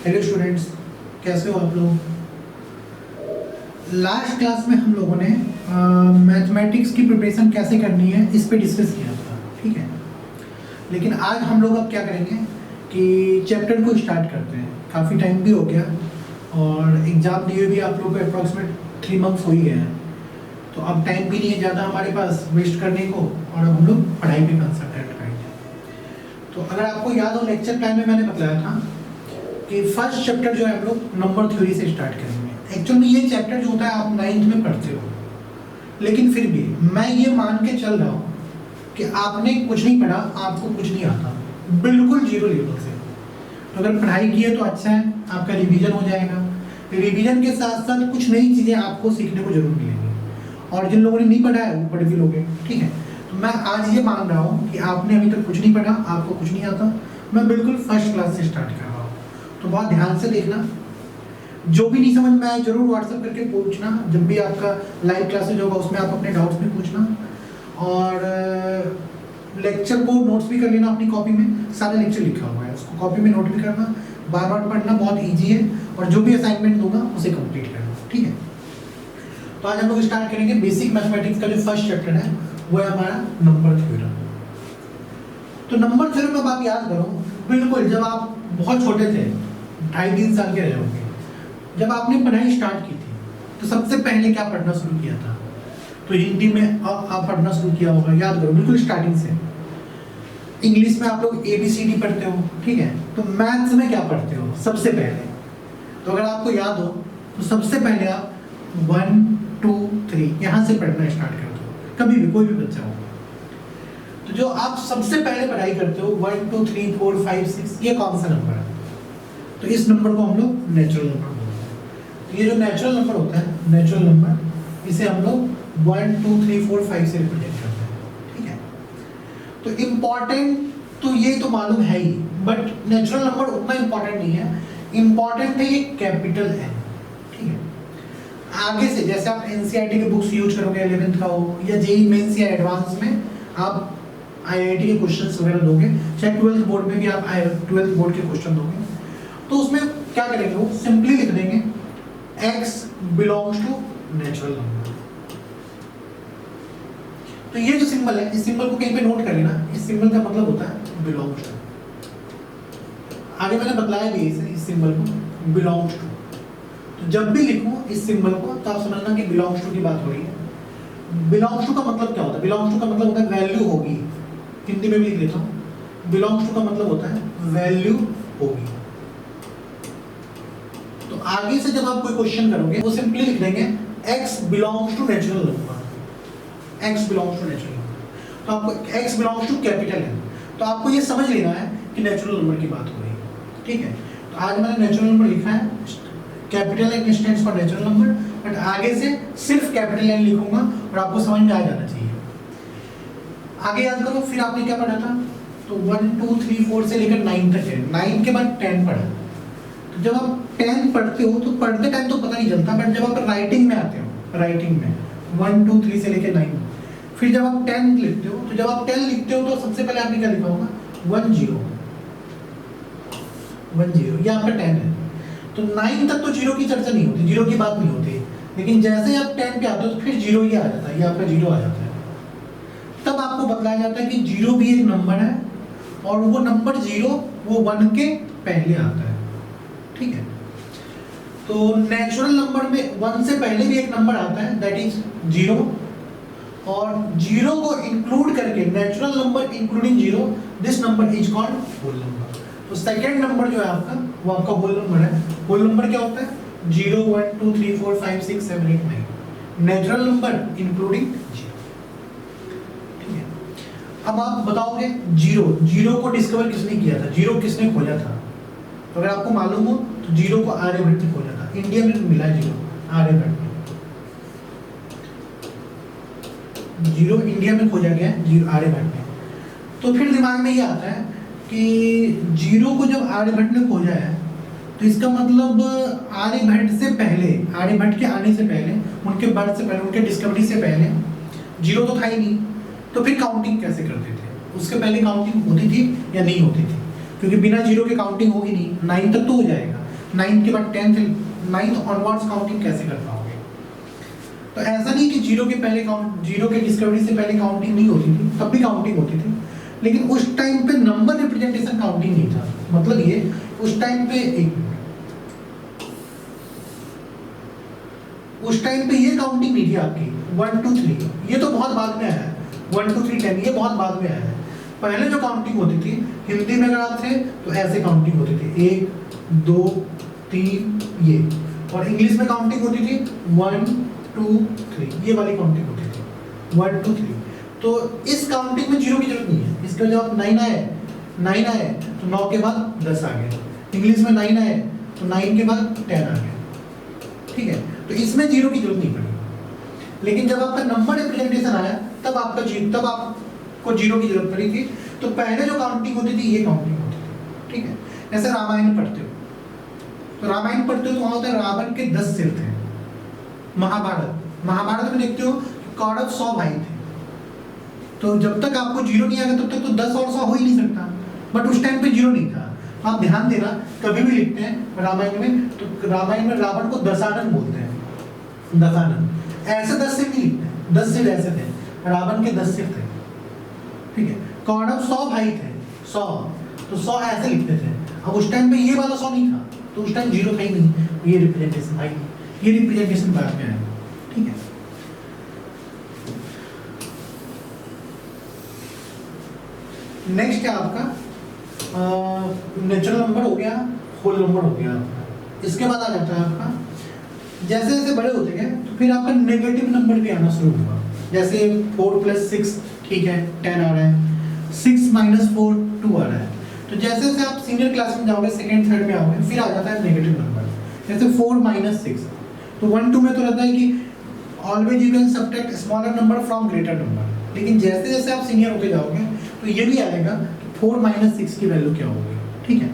Hello students, कैसे हो आप लोग। लास्ट क्लास में हम लोगों ने मैथमेटिक्स की प्रिपरेशन कैसे करनी है इस पे डिस्कस किया था, ठीक है। लेकिन आज हम लोग अब क्या करेंगे कि चैप्टर को स्टार्ट करते हैं। काफ़ी टाइम भी हो गया और एग्ज़ाम दिए भी आप लोग को अप्रॉक्सीमेट 3 मंथ्स हो ही गए हैं, तो अब टाइम भी नहीं है ज़्यादा हमारे पास वेस्ट करने को, और अब हम लोग पढ़ाई पे कंसंट्रेट करेंगे। तो अगर आपको याद हो, लेक्चर प्लान में मैंने बताया था कि फर्स्ट चैप्टर जो है हम लोग नंबर थ्योरी से स्टार्ट करेंगे। एक्चुअल में ये चैप्टर जो होता है आप 9th में पढ़ते हो, लेकिन फिर भी मैं ये मान के चल रहा हूँ कि आपने कुछ नहीं पढ़ा, आपको कुछ नहीं आता, बिल्कुल जीरो लेवल से। तो अगर पढ़ाई की है तो अच्छा है, आपका रिवीजन हो जाएगा। रिवीजन के साथ साथ कुछ नई चीज़ें आपको सीखने को जरूर मिलेंगी, और जिन लोगों ने नहीं पढ़ा है वो पढ़ भी लोगे, ठीक है। तो मैं आज ये मान रहा हूँ कि आपने अभी तक कुछ नहीं पढ़ा, आपको कुछ नहीं आता। मैं बिल्कुल फर्स्ट क्लास से स्टार्ट कर रहा हूँ, तो बहुत ध्यान से देखना। जो भी नहीं समझ में आए जरूर व्हाट्सएप करके पूछना। जब भी आपका लाइव क्लासेज होगा उसमें आप अपने डाउट्स भी पूछना, और लेक्चर को नोट्स भी कर लेना अपनी कॉपी में। सारा लेक्चर लिखा हुआ है, उसको कॉपी में नोट भी करना, बार बार पढ़ना, बहुत ईजी है। और जो भी असाइनमेंट दूंगा उसे कंप्लीट करना, ठीक है। तो आज हम लोग स्टार्ट करेंगे बेसिक मैथमेटिक्स का जो फर्स्ट चैप्टर है वो है हमारा नंबर थ्योरम। तो नंबर थ्योरम अब आप याद करो, बिल्कुल जब आप बहुत छोटे थे, 2.5-3 साल के रहे होंगे, जब आपने पढ़ाई स्टार्ट की थी तो सबसे पहले क्या पढ़ना शुरू किया था? तो हिंदी में आप पढ़ना शुरू किया होगा, याद करो बिल्कुल स्टार्टिंग से। इंग्लिश में आप लोग ABCD पढ़ते हो, ठीक है। तो मैथ्स में क्या पढ़ते हो सबसे पहले? तो अगर आपको याद हो तो सबसे पहले आप 1 2 3 यहाँ से पढ़ना स्टार्ट करते हो, कभी भी कोई भी बच्चा हो। तो जो आप सबसे पहले पढ़ाई करते हो 1 2 3 4 5 6, ये कौन सा नंबर है? तो इस नंबर को हम लोग नेचुरल नंबर बोलते हैं। तो ये जो नेचुरल नंबर होता है, नेचुरल नंबर, इसे हम लोग 1 2 3 4 5 से रिप्रेजेंट करते हैं, ठीक है। तो इम्पॉर्टेंट तो ये तो मालूम है ही, बट नेचुरल नंबर उतना इम्पॉर्टेंट नहीं है। इम्पॉर्टेंट है ये कैपिटल है, ठीक है। आगे से जैसे आप NCERT के बुक्स यूज करोगे, 11th का हो या JEE मेंस या एडवांस में आप IIT के क्वेश्चंस वगैरह दोगे, चाहे 12th बोर्ड में भी आप 12th बोर्ड के क्वेश्चन दोगे, तो उसमें क्या करेंगे, वो सिंपली लिख देंगे x belongs to natural number. तो ये जो सिंबल है, इस सिंबल को कहीं पे नोट कर लेना। इस सिंबल का मतलब होता है बिलोंग्स टू। आगे मैंने बताया भी इस सिंबल को बिलोंग्स टू। तो जब भी लिखूं इस सिंबल को तो आप समझना कि बिलोंग्स टू की बात हो रही है। बिलोंग्स टू का मतलब क्या होता है? बिलोंग्स टू का मतलब होता है वैल्यू होगी। हिंदी में भी लिख लेता हूं, बिलोंग्स टू का मतलब होता है वैल्यू होगी। तो आगे से जब आप कोई क्वेश्चन करोगे वो सिंपली लिख देंगे x belongs to natural number, x belongs to natural number. तो आपको x बिलोंग्स टू कैपिटल है, तो आपको ये समझ लेना है कि नेचुरल नंबर की बात हो रही है, ठीक है। तो आज मैंने नेचुरल नंबर लिखा है, capital N stands for natural number, but आगे से सिर्फ कैपिटल N लिखूंगा और आपको समझ में आ जाना चाहिए। आगे याद करो, फिर आपने क्या पढ़ा था? तो 1 2 3 4 से लेकर 9 तक है, 9 के बाद 10 पढ़ा। तो जब आप 10 पढ़ते हो तो पढ़ते टाइम तो पता नहीं चलता, बट जब आप राइटिंग में आते हो, राइटिंग में 1 2 3 से लेकर 9, फिर जब आप 10 लिखते हो, तो जब आप 10 लिखते हो तो सबसे पहले आपने क्या लिखा होगा? 1 0 1 0, ये आपका 10 है। तो 9 तक तो जीरो की चर्चा नहीं होती, जीरो की बात नहीं होती, लेकिन जैसे ही आप 10 पे आते हो तो फिर जीरो ही आ जाता है, ये आपका जीरो आ जाता है। तब आपको बताया जाता है कि जीरो भी एक नंबर है, और वो नंबर जीरो वो 1 के पहले आता है, ठीक है। तो नेचुरल नंबर में 1 से पहले भी एक नंबर आता है, दैट इज 0, और 0 को इंक्लूड करके natural number including 0, this number is called whole number. तो सेकंड नंबर जो है आपका वो आपका होल नंबर है। होल नंबर क्या होता है? 0 1 2 3 4 5 6 7 8 9, नेचुरल नंबर इंक्लूडिंग 0, ठीक है। अब आप बताओगे जीरो को डिस्कवर किसने किया था, जीरो किसने खोजा था? तो अगर आपको मालूम हो तो जीरो को आर्यभट्ट ने खोजा था। इंडिया में मिला है जीरो, आर्यभट्ट ने जीरो इंडिया में खोजा गया है, जीरो आर्यभट्ट ने। तो फिर दिमाग में ये आता है कि जीरो को जब आर्यभट्ट ने खोजा है तो इसका मतलब आर्यभट्ट से पहले, आर्यभट्ट के आने से पहले, उनके बर्थ से पहले, उनके डिस्कवरी से पहले जीरो तो था ही नहीं। तो फिर काउंटिंग कैसे करते थे? उसके पहले काउंटिंग होती थी या नहीं होती थी? क्योंकि बिना जीरो के काउंटिंग होगी नहीं, 9 तक तो हो जाएगा, 9 के बाद 10th 9th ऑनवर्ड्स काउंटिंग कैसे कर पाओगे? तो ऐसा नहीं कि जीरो के डिस्कवरी से पहले काउंटिंग नहीं होती थी, तब भी काउंटिंग होती थी, लेकिन उस टाइम पे नंबर रिप्रेजेंटेशन काउंटिंग नहीं था। मतलब ये उस टाइम पे ये काउंटिंग नहीं थी आपकी 1 2 3, ये तो बहुत बाद में आया है। 1 2 3 10 ये बहुत बाद में आया है। पहले जो काउंटिंग होती थी, हिंदी में अगर आप थे तो ऐसे काउंटिंग होती थी 1 2 3 ये, और इंग्लिश में काउंटिंग होती थी 1 2 3, ये वाली काउंटिंग होती थी 1 2 3। तो इस काउंटिंग में जीरो की जरूरत नहीं है। इसका जब 9 आए तो 9 के बाद 10 आ गया। इंग्लिश में 9 आए तो 9 के बाद 10 आ गया, ठीक है। तो इसमें जीरो की जरूरत नहीं पड़ी। लेकिन जब आपका नंबर रिप्रेजेंटेशन आया तब आपको जीरो की जरूरत पड़ी थी। तो पहले जो काउंटिंग होती थी ये काउंटिंग होती थी, ठीक है। ऐसे रामायण पढ़ते हो तो वहां होता है रावण के 10 सिर थे। महाभारत में देखते हो कौरव 100 भाई थे। तो जब तक आपको जीरो नहीं आएगा तब तक तो 10 और 100 हो ही नहीं सकता। बट उस टाइम पे जीरो नहीं था। आप ध्यान देना, कभी भी लिखते हैं रामायण में तो रामायण में रावण को दशानन बोलते हैं। दशानन ऐसे 10 सिर नहीं लिखते, 10 सिर ऐसे थे, रावण के 10 सिर थे, ठीक है। कौरव 100 भाई थे, 100 तो 100 ऐसे लिखते थे। अब उस टाइम पे ये वाला 100 नहीं था, तो उस टाइम जीरो था ही नहीं। ये रिप्रेजेंटेशन भाई, ये रिप्रेजेंटेशन बाद में आया, ठीक है। नेक्स्ट है आपका नेचुरल नंबर हो गया, होल नंबर हो गया। इसके बाद आ जाता है आपका जैसे जैसे बड़े होते गए तो फिर आपका नेगेटिव नंबर भी आना शुरू हुआ। जैसे 4 + 6, ठीक है, 10 आ रहा है। 6 - 4 2 आ रहा है। तो जैसे जैसे आप सीनियर क्लास में जाओगे, सेकेंड थर्ड में आओगे, फिर आ जाता है नेगेटिव नंबर। जैसे 4 - 6 तो 1 2 में तो रहता है कि always you can subtract smaller number from greater number. लेकिन जैसे जैसे आप सीनियर होते जाओगे तो ये भी आएगा कि 4 - 6 की वैल्यू क्या होगी, ठीक है।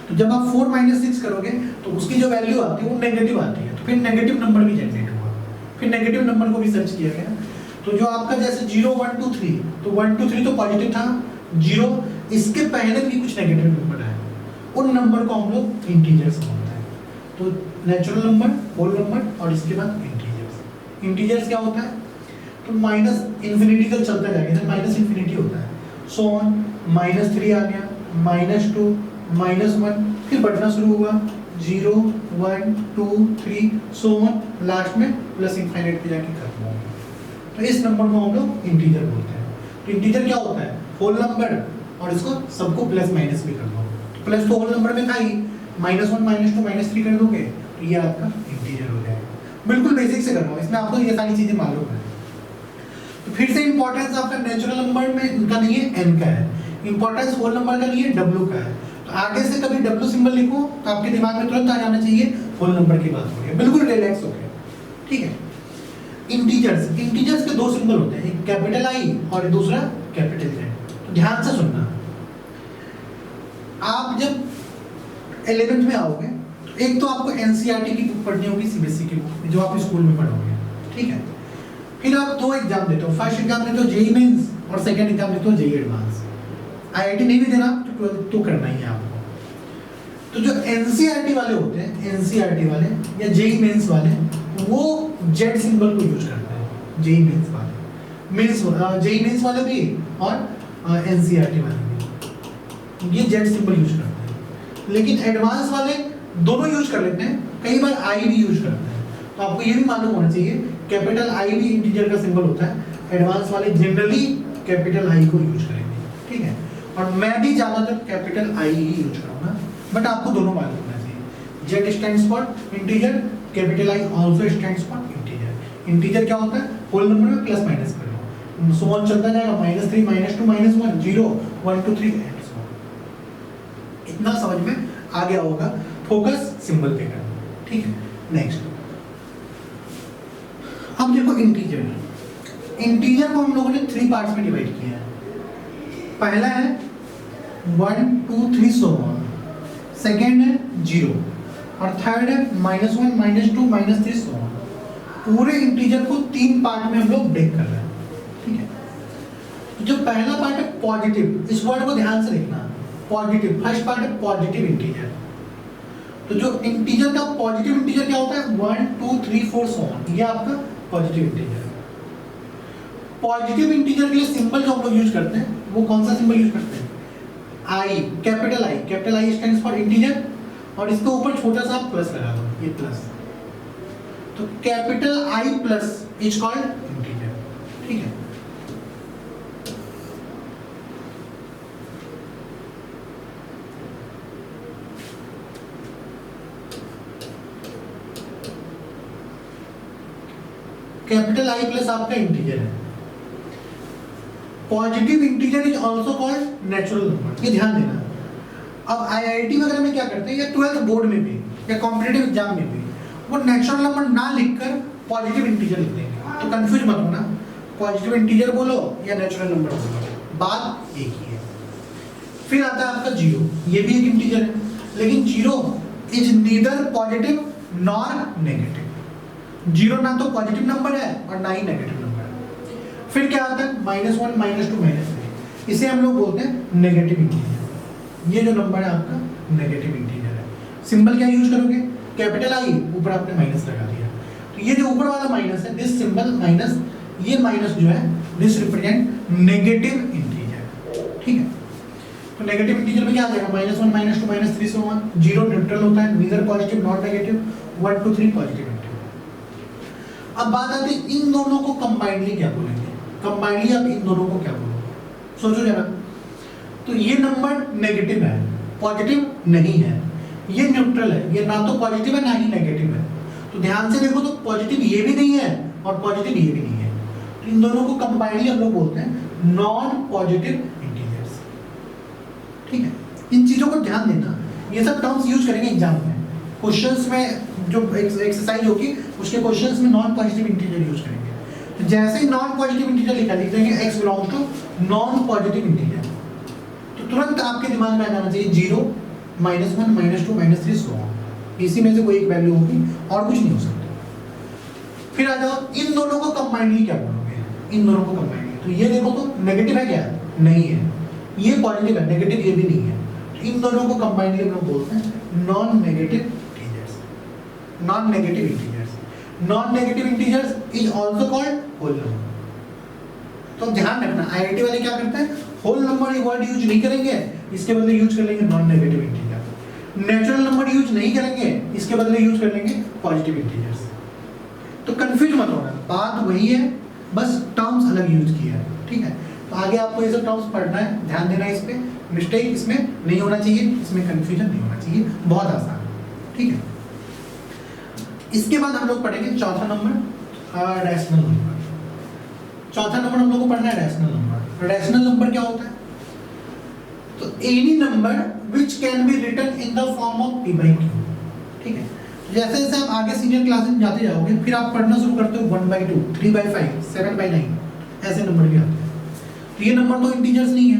तो जब आप 4 - 6 करोगे तो उसकी जो वैल्यू आती है वो नेगेटिव आती है। तो फिर नेगेटिव नंबर भी जनरेट हुआ, फिर नेगेटिव नंबर को भी सर्च किया गया। तो जो आपका जैसे 0 1 2 3, तो 1 2 3 तो पॉजिटिव था, 0 इसके पहले भी कुछ नेगेटिव नंबर है, उन नंबर को हम लोग इंटीजर्स बोलते हैं। तो नेचुरल नंबर, होल नंबर और इसके बाद इंटीजर्स। इंटीजर्स क्या होता है? तो माइनस इन्फिनिटी तक चलता जाएगा, माइनस इन्फिनिटी होता है। सो ऑन, -3 आ गया, -2, -1, फिर बढ़ना शुरू हुआ 0 1 2 3 सो ऑन, लास्ट में प्लस इनफाइनाइट पे जाके खत्म होगा। तो इस नंबर को हम लोग इंटीजर बोलते हैं। तो इंटीजर क्या होता है? होल नंबर, और इसको सबको प्लस माइनस भी कर दो। तो प्लस तो होल नंबर में था ही, -1 -2 -3 कर दोगे तो ये आपका इंटीजर हो जाएगा। बिल्कुल बेसिक से कर रहा हूँ, इसमें आपको ये सारी चीजें मालूम है। तो फिर से इंपॉर्टेंस आपका नेचुरल नंबर में इनका नहीं है, n का है। इंपॉर्टेंस होल नंबर का नहीं है, w का है। तो आगे से कभी w सिंबल लिखो तो आपके दिमाग में तुरंत आ जाना चाहिए होल नंबर की बात हो रही है, बिल्कुल रिलैक्स हो गया, ठीक है। इंटीजर्स के 2 सिंबल होते हैं, एक कैपिटल I और दूसरा कैपिटल Z। तो ध्यान से सुनना, आप जब 11th में आओगे तो एक तो आपको NCERT की बुक पढ़नी होगी, CBSE की बुक जो आप स्कूल में पढ़ोगे, ठीक है। फिर आप 2 एग्जाम देते हो, फर्स्ट एग्जाम देते हो JEE मेंस और सेकंड एग्जाम देते हो JEE एडवांस। IIT नहीं भी देना तो करना ही है आपको। तो जो NCERT वाले होते हैं, NCERT वाले या JEE मेंस वाले, वो Z सिंबल को यूज करते हैं। JEE मेंस वाले, JEE मेंस वाले भी और NCERT वाले भी, ये Z सिंबल यूज करते हैं। लेकिन एडवांस वाले दोनों यूज कर लेते हैं, कई बार I भी यूज करते हैं। तो आपको ये भी मालूम होना चाहिए, कैपिटल I भी इंटीजर का सिंबल होता है। एडवांस वाले जनरली कैपिटल I को यूज करेंगे, ठीक है। और मैं भी ज्यादातर कैपिटल I ही यूज करूंगा, बट आपको दोनों मालूम होना चाहिए। Z stands for integer, capital I also stands for integer. Integer क्या होता है? होल नंबर में प्लस माइनस कर लो, सो ऑन चलता जाएगा, -3 -2 -1 0 1 2 3 एंड सो ऑन। इतना समझ में आ गया होगा, फोकस सिंबल पे करना, ठीक है। नेक्स्ट, अब देखो इंटीजर को हम लोगों ने 3 पार्ट्स में डिवाइड किया है। पहला है 1 2 3 सो ऑन, सेकेंड है 0 और थर्ड है -1 -2 -3 सो ऑन। पूरे इंटीजर को 3 पार्ट में हम लोग ब्रेक कर रहे हैं, ठीक है। तो जो पहला पार्ट है पॉजिटिव, इस वर्ड को ध्यान से देखना, पॉजिटिव, फर्स्ट पार्ट है पॉजिटिव इंटीजर। तो जो इंटीजर का पॉजिटिव इंटीजर क्या होता है 1 2 3 4 सो ऑन, ये आपका पॉजिटिव इंटीजर है। पॉजिटिव इंटीजर के लिए सिंबल जो हम लोग यूज करते हैं वो कौन सा सिंबल यूज करते हैं? I, capital I stands for integer, और इसके ऊपर छोटा सा प्लस लगा दो, ये प्लस, तो capital I plus is called integer. ठीक है, कैपिटल आई प्लस आपका इंटीजर है। Positive integer is also called natural number, ये ध्यान देना। अब आईआईटी वगैरह में क्या करते हैं या 12th बोर्ड में भी या कॉम्पिटिटिव एग्जाम में भी वो नेचुरल नंबर ना लिखकर पॉजिटिव इंटीजर लिख देंगे, तो कंफ्यूज मत होना, पॉजिटिव इंटीजर बोलो या नेचुरल नंबर बोलो, बात एक ही है। फिर आता है आपका जीरो, ये भी एक इंटीजर है, लेकिन zero is neither positive nor negative. Zero ना तो पॉजिटिव नंबर है और ना ही नेगेटिव नंबर है। फिर क्या आता है -1 -2 -3, इसे हम लोग बोलते हैं नेगेटिव इंटीजर। ये जो नंबर है आपका नेगेटिव इंटीजर है। सिंबल क्या यूज करोगे? कैपिटल आई, ऊपर आपने माइनस लगा दिया, तो ये जो ऊपर वाला माइनस है, दिस सिंबल माइनस, ये माइनस जो है दिस रिप्रेजेंट नेगेटिव इंटीजर। ठीक है, तो नेगेटिव इंटीजर में क्या आ जाएगा -1 -2 -3 से 1। जीरो न्यूट्रल होता है, neither positive not negative, 1 2 3 positive integer. अब बात आती है इन दोनों को कंबाइनली क्या बोलेंगे? कंबाइनली आप इन दोनों को क्या बोलोगे? सोचो जरा। तो ये नंबर नेगेटिव है, पॉजिटिव नहीं है, ये न्यूट्रल है, ये ना तो पॉजिटिव है ना ही नेगेटिव है। तो ध्यान से देखो, तो पॉजिटिव ये भी नहीं है और पॉजिटिव ये भी नहीं है, तो इन दोनों को कंबाइनली हम लोग बोलते हैं नॉन पॉजिटिव इंटीजर्स। ठीक है, इन चीजों को ध्यान देना, ये सब टर्म्स यूज करेंगे एग्जाम में, क्वेश्चंस में जो एक्सरसाइज होगी उसके क्वेश्चंस में नॉन पॉजिटिव इंटीजर यूज करेंगे। तो जैसे ही नॉन पॉजिटिव इंटीजर लिखा, लिख देंगे x belongs to non positive integer, तो तुरंत आपके दिमाग में आ जाना चाहिए 0 -1 -2 -3 सो ऑन, इसी में से कोई एक वैल्यू होगी और कुछ नहीं हो सकता। फिर आ जाओ इन दोनों को कंबाइनली क्या बोलोगे? इन दोनों को कंबाइनली, तो ये देखो तो नेगेटिव है क्या? नहीं है, ये पॉजिटिव है, नेगेटिव ये भी नहीं है, तो इन दोनों को कंबाइनली हम लोग बोलते हैं non negative integers. Non negative integers, non negative integers is also called whole number. तो ध्यान रखना, आईआईटी वाले क्या करते हैं, होल नंबर ये वर्ड यूज नहीं करेंगे, इसके बदले यूज कर लेंगे non negative integer. Natural number use नहीं करेंगे, इसके बदले यूज कर लेंगे पॉजिटिव इंटीजर्स। तो कंफ्यूज मत होना, बात वही है, बस टर्म्स अलग यूज किया है। ठीक है, तो आगे आपको ये सब टर्म्स पढ़ना है, ध्यान देना इस पे, मिस्टेक इसमें नहीं होना चाहिए, इसमें कंफ्यूजन नहीं होना चाहिए, बहुत आसान है। ठीक है, इसके बाद हम लोग पढ़ेंगे चौथा नंबर, रैशनल नंबर। चौथा नंबर हम लोग को पढ़ना है रैशनल नंबर। रैशनल नंबर क्या होता है? तो any number which can be written in the form of p/q। ठीक है, जैसे जैसे आप आगे सीनियर क्लासेस में जाते जाओगे, फिर आप पढ़ना शुरू करते हो 1/2, 3/5, 7/9, ऐसे नंबर भी आते हैं। तो ये नंबर तो इंटीजर्स नहीं है,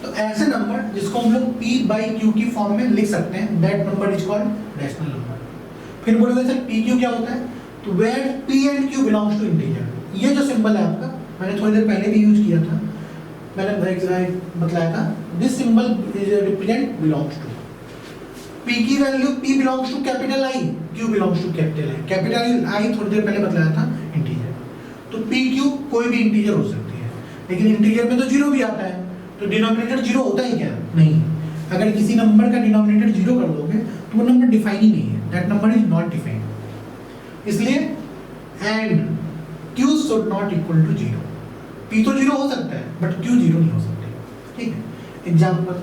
तो ऐसे नंबर जिसको हम लोग p/q की फॉर्म में लिख सकते हैं, that number is called rational number. फिर बोलोगे सर pq क्या होता है? तो where p and q belongs to integer. ये जो सिंबल है आपका, मैंने थोड़ी देर पहले भी यूज किया था, मैंने बतलाया था, this symbol represent belongs to. p की value p belongs to capital I, q belongs to capital I। Capital I थोड़ी देर पहले बतलाया था इंटीजर, तो pq कोई भी इंटीजर हो सकती है, लेकिन इंटीजर में तो जीरो भी आता है, तो डिनोमिनेटर जीरो होता है क्या? नहीं। अगर किसी नंबर का डिनोमिनेटर जीरो कर दोगे तो वो नंबर डिफाइन ही नहीं है, that number is not defined. इसलिए and q should not equal to 0। p तो जीरो हो सकता है बट q जीरो नहीं हो सकता। ठीक है, एग्जांपल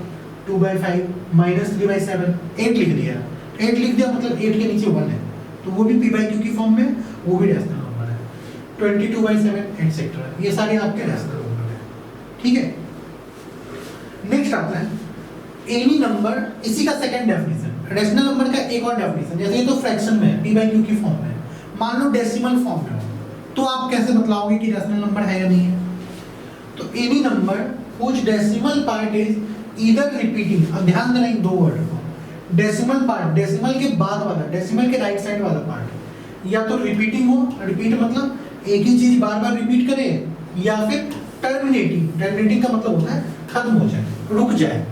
2/5 -3/7, 8 लिख दिया, 8 लिख दिया मतलब 8 के नीचे 1 है, तो वो भी p/q की फॉर्म में, वो भी रैशनल नंबर है। 22/7 एटसेट्रा, ये सारे आपके रैशनल नंबर है। ठीक है, नेक्स्ट आता है एनी नंबर, इसी का सेकंड डेफिनेशन। रैशनल नंबर का एक और डेफिनेशन, जैसे ये तो फ्रैक्शन में है, p/q की फॉर्म में, मान लो डेसिमल फॉर्म में हो, तो आप कैसे बतलाओगे कि रैशनल नंबर है या नहीं है? तो any number which decimal part is either repeating. अब ध्यान देना इन दो वर्ड को, डेसिमल पार्ट, डेसिमल के बाद वाला, डेसिमल के राइट साइड वाला पार्ट, या तो रिपीटिंग हो, रिपीट मतलब एक ही चीज बार बार रिपीट करे, या फिर टर्मिनेटिंग। टर्मिनेटिंग का मतलब होता है खत्म हो जाए, रुक जाए,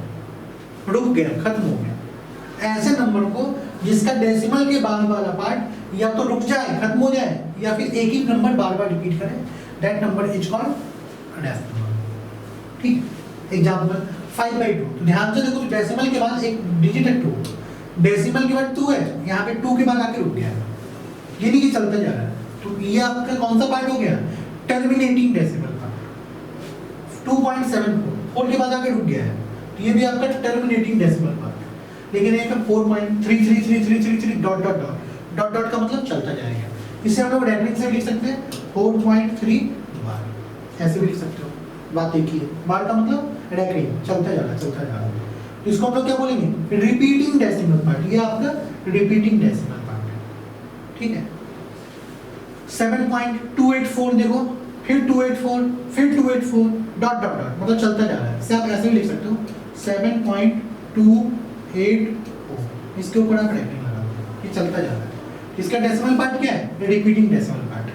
रुक गया, खत्म हो गया। ऐसे नंबर को जिसका डेसिमल के बाद वाला पार्ट या तो रुक जाए, खत्म हो जाए, या फिर एक ही नंबर बार बार रिपीट करे, that number is called decimal. ठीक, एग्जांपल 5/2। तो ध्यान से देखो, डेसिमल के बाद एक डिजिट है 2, डेसिमल के बाद 2 है, यहाँ पे 2 के बाद आके रुक गया, ये नहीं कि चलता जा रहा है। तो ये आपका कौन सा पार्ट हो गया? Terminating decimal part. 2.74 के बाद आके रुक गया है, तो ये भी आपका टर्मिनेटिंग डेसिमल पार्ट। लेकिन एक 4.333333 dot dot dot dot dot का मतलब चलता जाएगा। इसे हम लोग रैपिंग से लिख सकते हैं 4.3 बार, ऐसे भी लिख सकते हो, बात एक ही है। बार का मतलब रैपिंग, चलता जा रहा है, चलता जा रहा है। तो इसको हम लोग क्या बोलेंगे? Repeating decimal part. ये आपका रिपीटिंग डेसिमल पार्ट है, ठीक है। 7.284 देखो, फिर 284, फिर 284 डॉट डॉट डॉट, मतलब चलता जा रहा है। इसे आप ऐसे भी लिख सकते हो 7.284, इसके ऊपर आप रैपिंग लगा दो, ये चलता जा रहा है। इसका डेसिमल पार्ट क्या है? रिपीटिंग डेसिमल पार्ट है।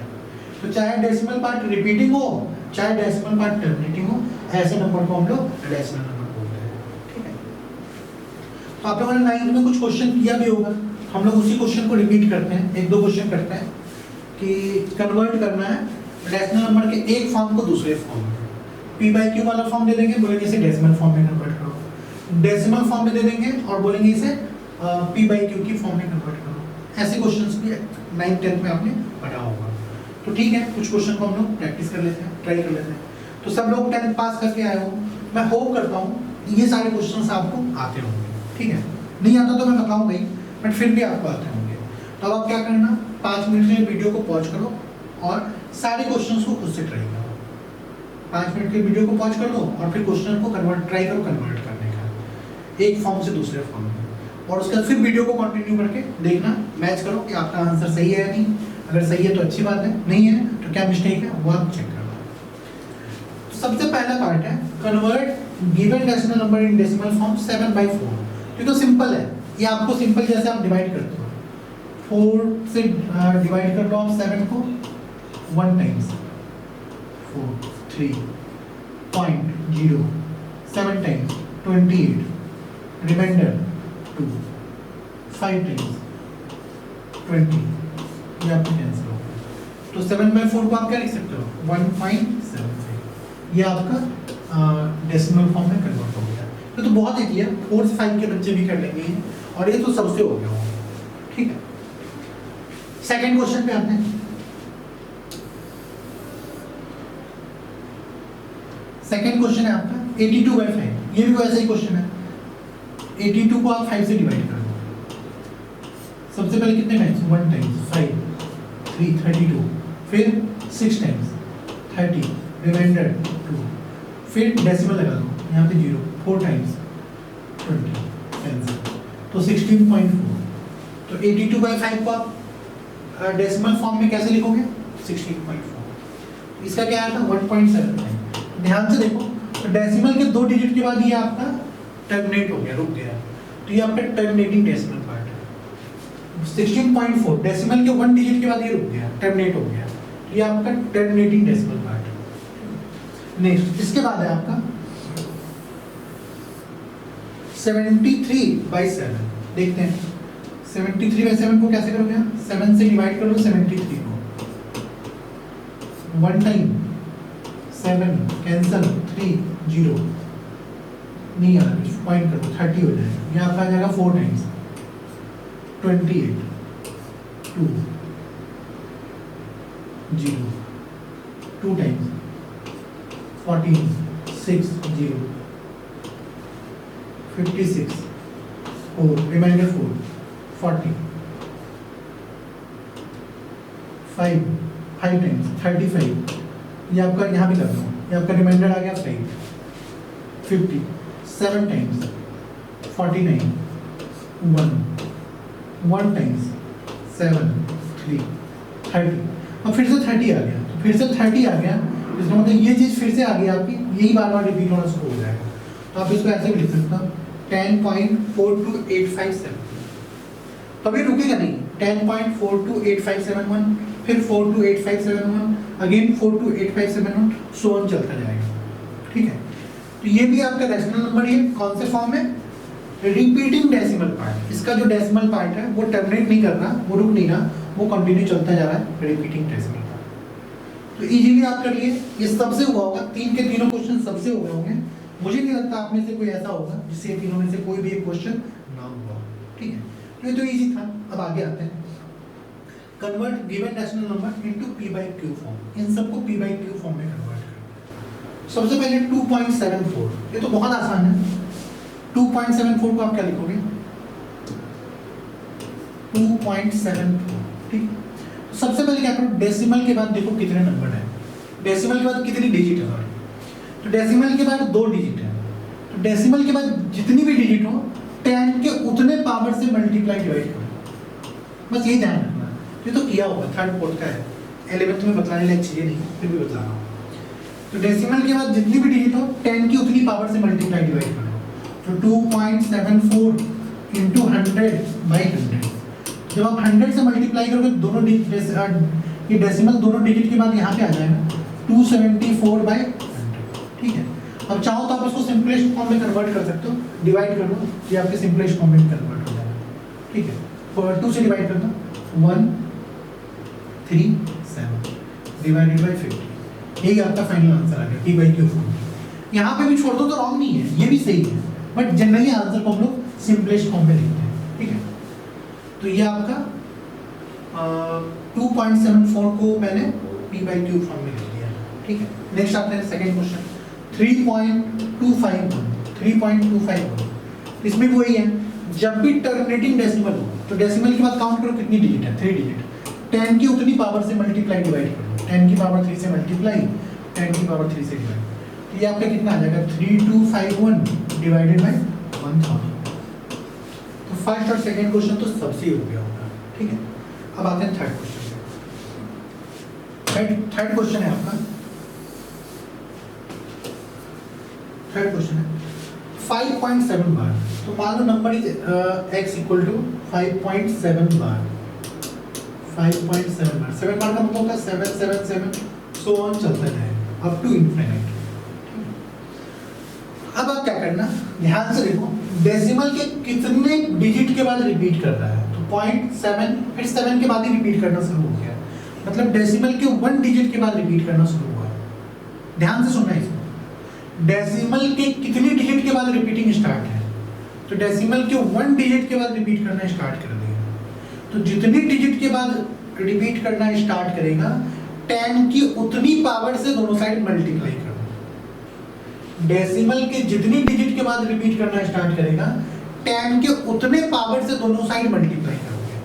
तो चाहे डेसिमल पार्ट रिपीटिंग हो, चाहे डेसिमल पार्ट टर्मिनेटिंग हो, ऐसे नंबर को हम लोग डेसिमल नंबर बोलते हैं, ठीक है। तो आप लोगों ने 9th में कुछ क्वेश्चन किया भी होगा, हम लोग उसी क्वेश्चन को रिपीट करते हैं, एक दो क्वेश्चन करते हैं कि कन्वर्ट करना है डेसिमल नंबर के एक फॉर्म को दूसरे फॉर्म में। p/q वाला फॉर्म दे देंगे, बोलेंगे इसे डेसिमल फॉर्म में कन्वर्ट करो। डेसिमल फॉर्म में दे देंगे और बोलेंगे इसे p/q की फॉर्म में कन्वर्ट करो। ऐसे क्वेश्चंस भी 9th 10th में आपने पढ़ा होगा। तो ठीक है, कुछ क्वेश्चन को हम लोग प्रैक्टिस कर लेते हैं, ट्राई कर लेते हैं। तो सब लोग 10th पास करके आए हो, मैं होप करता हूँ ये सारे क्वेश्चंस आपको आते होंगे, ठीक है। नहीं आता तो मैं बताऊँगा ही, बट फिर भी आपको आते होंगे। तो अब आप क्या करना, 5 मिनट में वीडियो को पॉज करो और सारे क्वेश्चंस को खुद से ट्राई करो। 5 मिनट के वीडियो को पॉज कर दो और फिर क्वेश्चन को ट्राई करो कन्वर्ट करने का, एक फॉर्म से दूसरे फॉर्म में। और उसके बाद फिर वीडियो को कंटिन्यू करके देखना, मैच करो कि आपका आंसर सही है या नहीं। अगर सही है तो अच्छी बात है, नहीं है तो क्या मिस्टेक है वो आप चेक करना। तो सबसे पहला पार्ट है convert given decimal number in decimal form 7/4। ये तो सिंपल है, ये आपको सिंपल जैसे आप डिवाइड करते हो, 4 से डिवाइड कर लो आप 7 को 1 टाइम्स 4 3.0 7 टाइम्स 28 रिमाइंडर 2 5 टाइम्स 20, ये आपको कैंसिल हो गया। तो 7/4 को आप क्या लिख सकते हो 1.75, ये आपका डेसिमल फॉर्म में कन्वर्ट हो गया। तो बहुत ईजी है, 4 से 5 के बच्चे भी कर लेंगे और ये तो सबसे हो गया होगा, ठीक है। सेकंड क्वेश्चन पे आते हैं। सेकंड क्वेश्चन है आपका 82/5। ये भी वैसा ही क्वेश्चन है। 82 को आप 5 से डिवाइड कर दो। सबसे पहले कितने टाइम्स 1 टाइम्स 5 3 32, फिर 6 टाइम्स 30 रिमाइंडर 2, फिर डेसिमल लगा दो, यहाँ पे 0 4 टाइम्स 20 कैंसिल, तो 16.4। तो 82/5 को आप डेसिमल फॉर्म में कैसे लिखोगे 16.4। इसका क्या आया था 1.7। ध्यान से देखो, तो डेसिमल के 2 डिजिट के बाद ये आपका टर्मिनेट हो गया, रुक गया, तो ये आपका टर्मिनेटिंग डेसिमल पार्ट है। 16.4 डेसिमल के 1 डिजिट के बाद ये रुक गया, टर्मिनेट हो गया, ये आपका टर्मिनेटिंग डेसिमल पार्ट है। नेक्स्ट इसके बाद है आपका 73/7। देखते हैं 73/7 को कैसे करोगे आप, 7 से डिवाइड कर लो 73 को, 1 टाइम 7 कैंसल 3 0 नहीं आ रहा, पॉइंट करो 30 हो जाएगा, यहाँ आपका आ जाएगा 4 टाइम्स 28 2 0 2 टाइम्स 14 6 0 56 4 रिमाइंडर 4 40 5 टाइम्स 35, ये आपका यहाँ भी कर दो, ये आपका रिमाइंडर आ गया 5 50 7 टाइम्स 49 1 टाइम्स 7 3 30। अब फिर से 30 आ गया, तो फिर से 30 आ गया, इसका मतलब ये चीज़ फिर से आ गई आपकी, यही बार बार रिपीट होना शुरू हो जाएगा। तो आप इसको ऐसे भी लिख सकते हो 10.42857। कभी रुकेगा नहीं, 10.42857 फिर 42857 अगेन 42857 सो ऑन चलता जाएगा, ठीक है। तो ये भी आपका रैशनल नंबर है, कौन से फॉर्म में रिपीटिंग डेसिमल पार्ट, इसका जो डेसिमल पार्ट है वो टर्मिनेट नहीं कर रहा, वो रुक नहीं रहा, वो कंटिन्यू चलता जा रहा है, रिपीटिंग डेसिमल पार्ट। तो इजीली आप कर लिए, ये सबसे हुआ होगा, तीन के तीनों क्वेश्चन सबसे हुए होंगे। मुझे नहीं लगता आप में से कोई ऐसा होगा जिससे ये तीनों में से कोई भी एक क्वेश्चन ना हुआ, ठीक है। तो ये तो इजी था। अब आगे आते हैं, convert given decimal number into p/q form. इन सबको p/q फॉर्म में कन्वर्ट करें। सबसे पहले 2.74, ये तो बहुत आसान है। 2.74 को आप क्या लिखोगे? 2.74, ठीक। सबसे पहले क्या करो, डेसिमल के बाद देखो कितने नंबर है, डेसिमल के बाद कितनी डिजिट है, सॉरी। तो डेसिमल के बाद 2 डिजिट है, तो डेसिमल के बाद जितनी भी डिजिट हो 10 के उतने पावर से मल्टीप्लाई डिवाइड करो, बस यही ध्यान रखना। ये तो किया होगा, थर्ड फोर्थ का है, 11th में बतलाने लायक चीजें नहीं, फिर भी बता रहा हूँ। तो डेसिमल के बाद जितनी भी डिजिट हो 10 की उतनी पावर से मल्टीप्लाई डिवाइड करो। तो 2.74 इंटू 100/100। जब आप 100 से मल्टीप्लाई करोगे दोनों ये डेसिमल दोनों डिजिट के बाद यहाँ पे आ जाएगा 274/100, ठीक है। अब चाहो तो आप इसको सिंपलेस्ट फॉर्म में कन्वर्ट कर सकते हो, डिवाइड कर दो, ये आपके सिंपलेस्ट फॉर्म में कन्वर्ट हो जाएगा, ठीक है। 2 से डिवाइड कर दो, 137 डिवाइडेड बाई 50, यही आपका फाइनल आंसर आ गया p/q फॉर्म। यहाँ पे भी छोड़ दो तो रॉन्ग नहीं है, ये भी सही है, बट जनरली आंसर को हम लोग सिंपलेस्ट फॉर्म में लिखते हैं, ठीक है। तो ये आपका 2.74 को मैंने p/q फॉर्म में लिख दिया, ठीक है। नेक्स्ट आते हैं सेकंड क्वेश्चन, 3.251। इसमें भी वही है, जब भी टर्मिनेटिंग डेसिमल हो तो डेसिमल के बाद काउंट करो कितनी डिजिट है, 3 डिजिट। 10 की उतनी पावर से मल्टीप्लाई डिवाइड करो, 10 की पावर 3 से मल्टीप्लाई, 10 की पावर 3 से डिवाइड, तो ये आपका कितना आ जाएगा 3251 डिवाइडेड बाय 1000। तो फर्स्ट और सेकंड क्वेश्चन तो सबसे हो गया होगा, ठीक है। अब आते हैं थर्ड क्वेश्चन। थर्ड क्वेश्चन है आपका, थर्ड क्वेश्चन है 5.7 बार। तो मान लो number is x equal to 5.7 bar, 5.7 bar, 7 bar का मतलब होता है 777 सो ऑन चलता जाएगा अप टू इनफिनिट। अब आप क्या करना, ध्यान से देखो, डेसिमल के कितने डिजिट के बाद रिपीट कर रहा है, तो 0.7 फिर 7 के बाद ही रिपीट करना शुरू हो गया, मतलब डेसिमल के 1 डिजिट के बाद रिपीट करना शुरू हुआ। ध्यान से सुनना इसको, डेसिमल के कितने डिजिट के बाद रिपीटिंग स्टार्ट है, तो डेसिमल के 1 डिजिट के बाद रिपीट करना स्टार्ट कर देगा। तो जितनी डिजिट के बाद रिपीट करना स्टार्ट करेगा 10 की उतनी पावर से दोनों साइड मल्टीप्लाई कर दो। डेसिमल के जितनी डिजिट के बाद रिपीट करना स्टार्ट करेगा 10 के उतने पावर से दोनों साइड मल्टीप्लाई करोगे।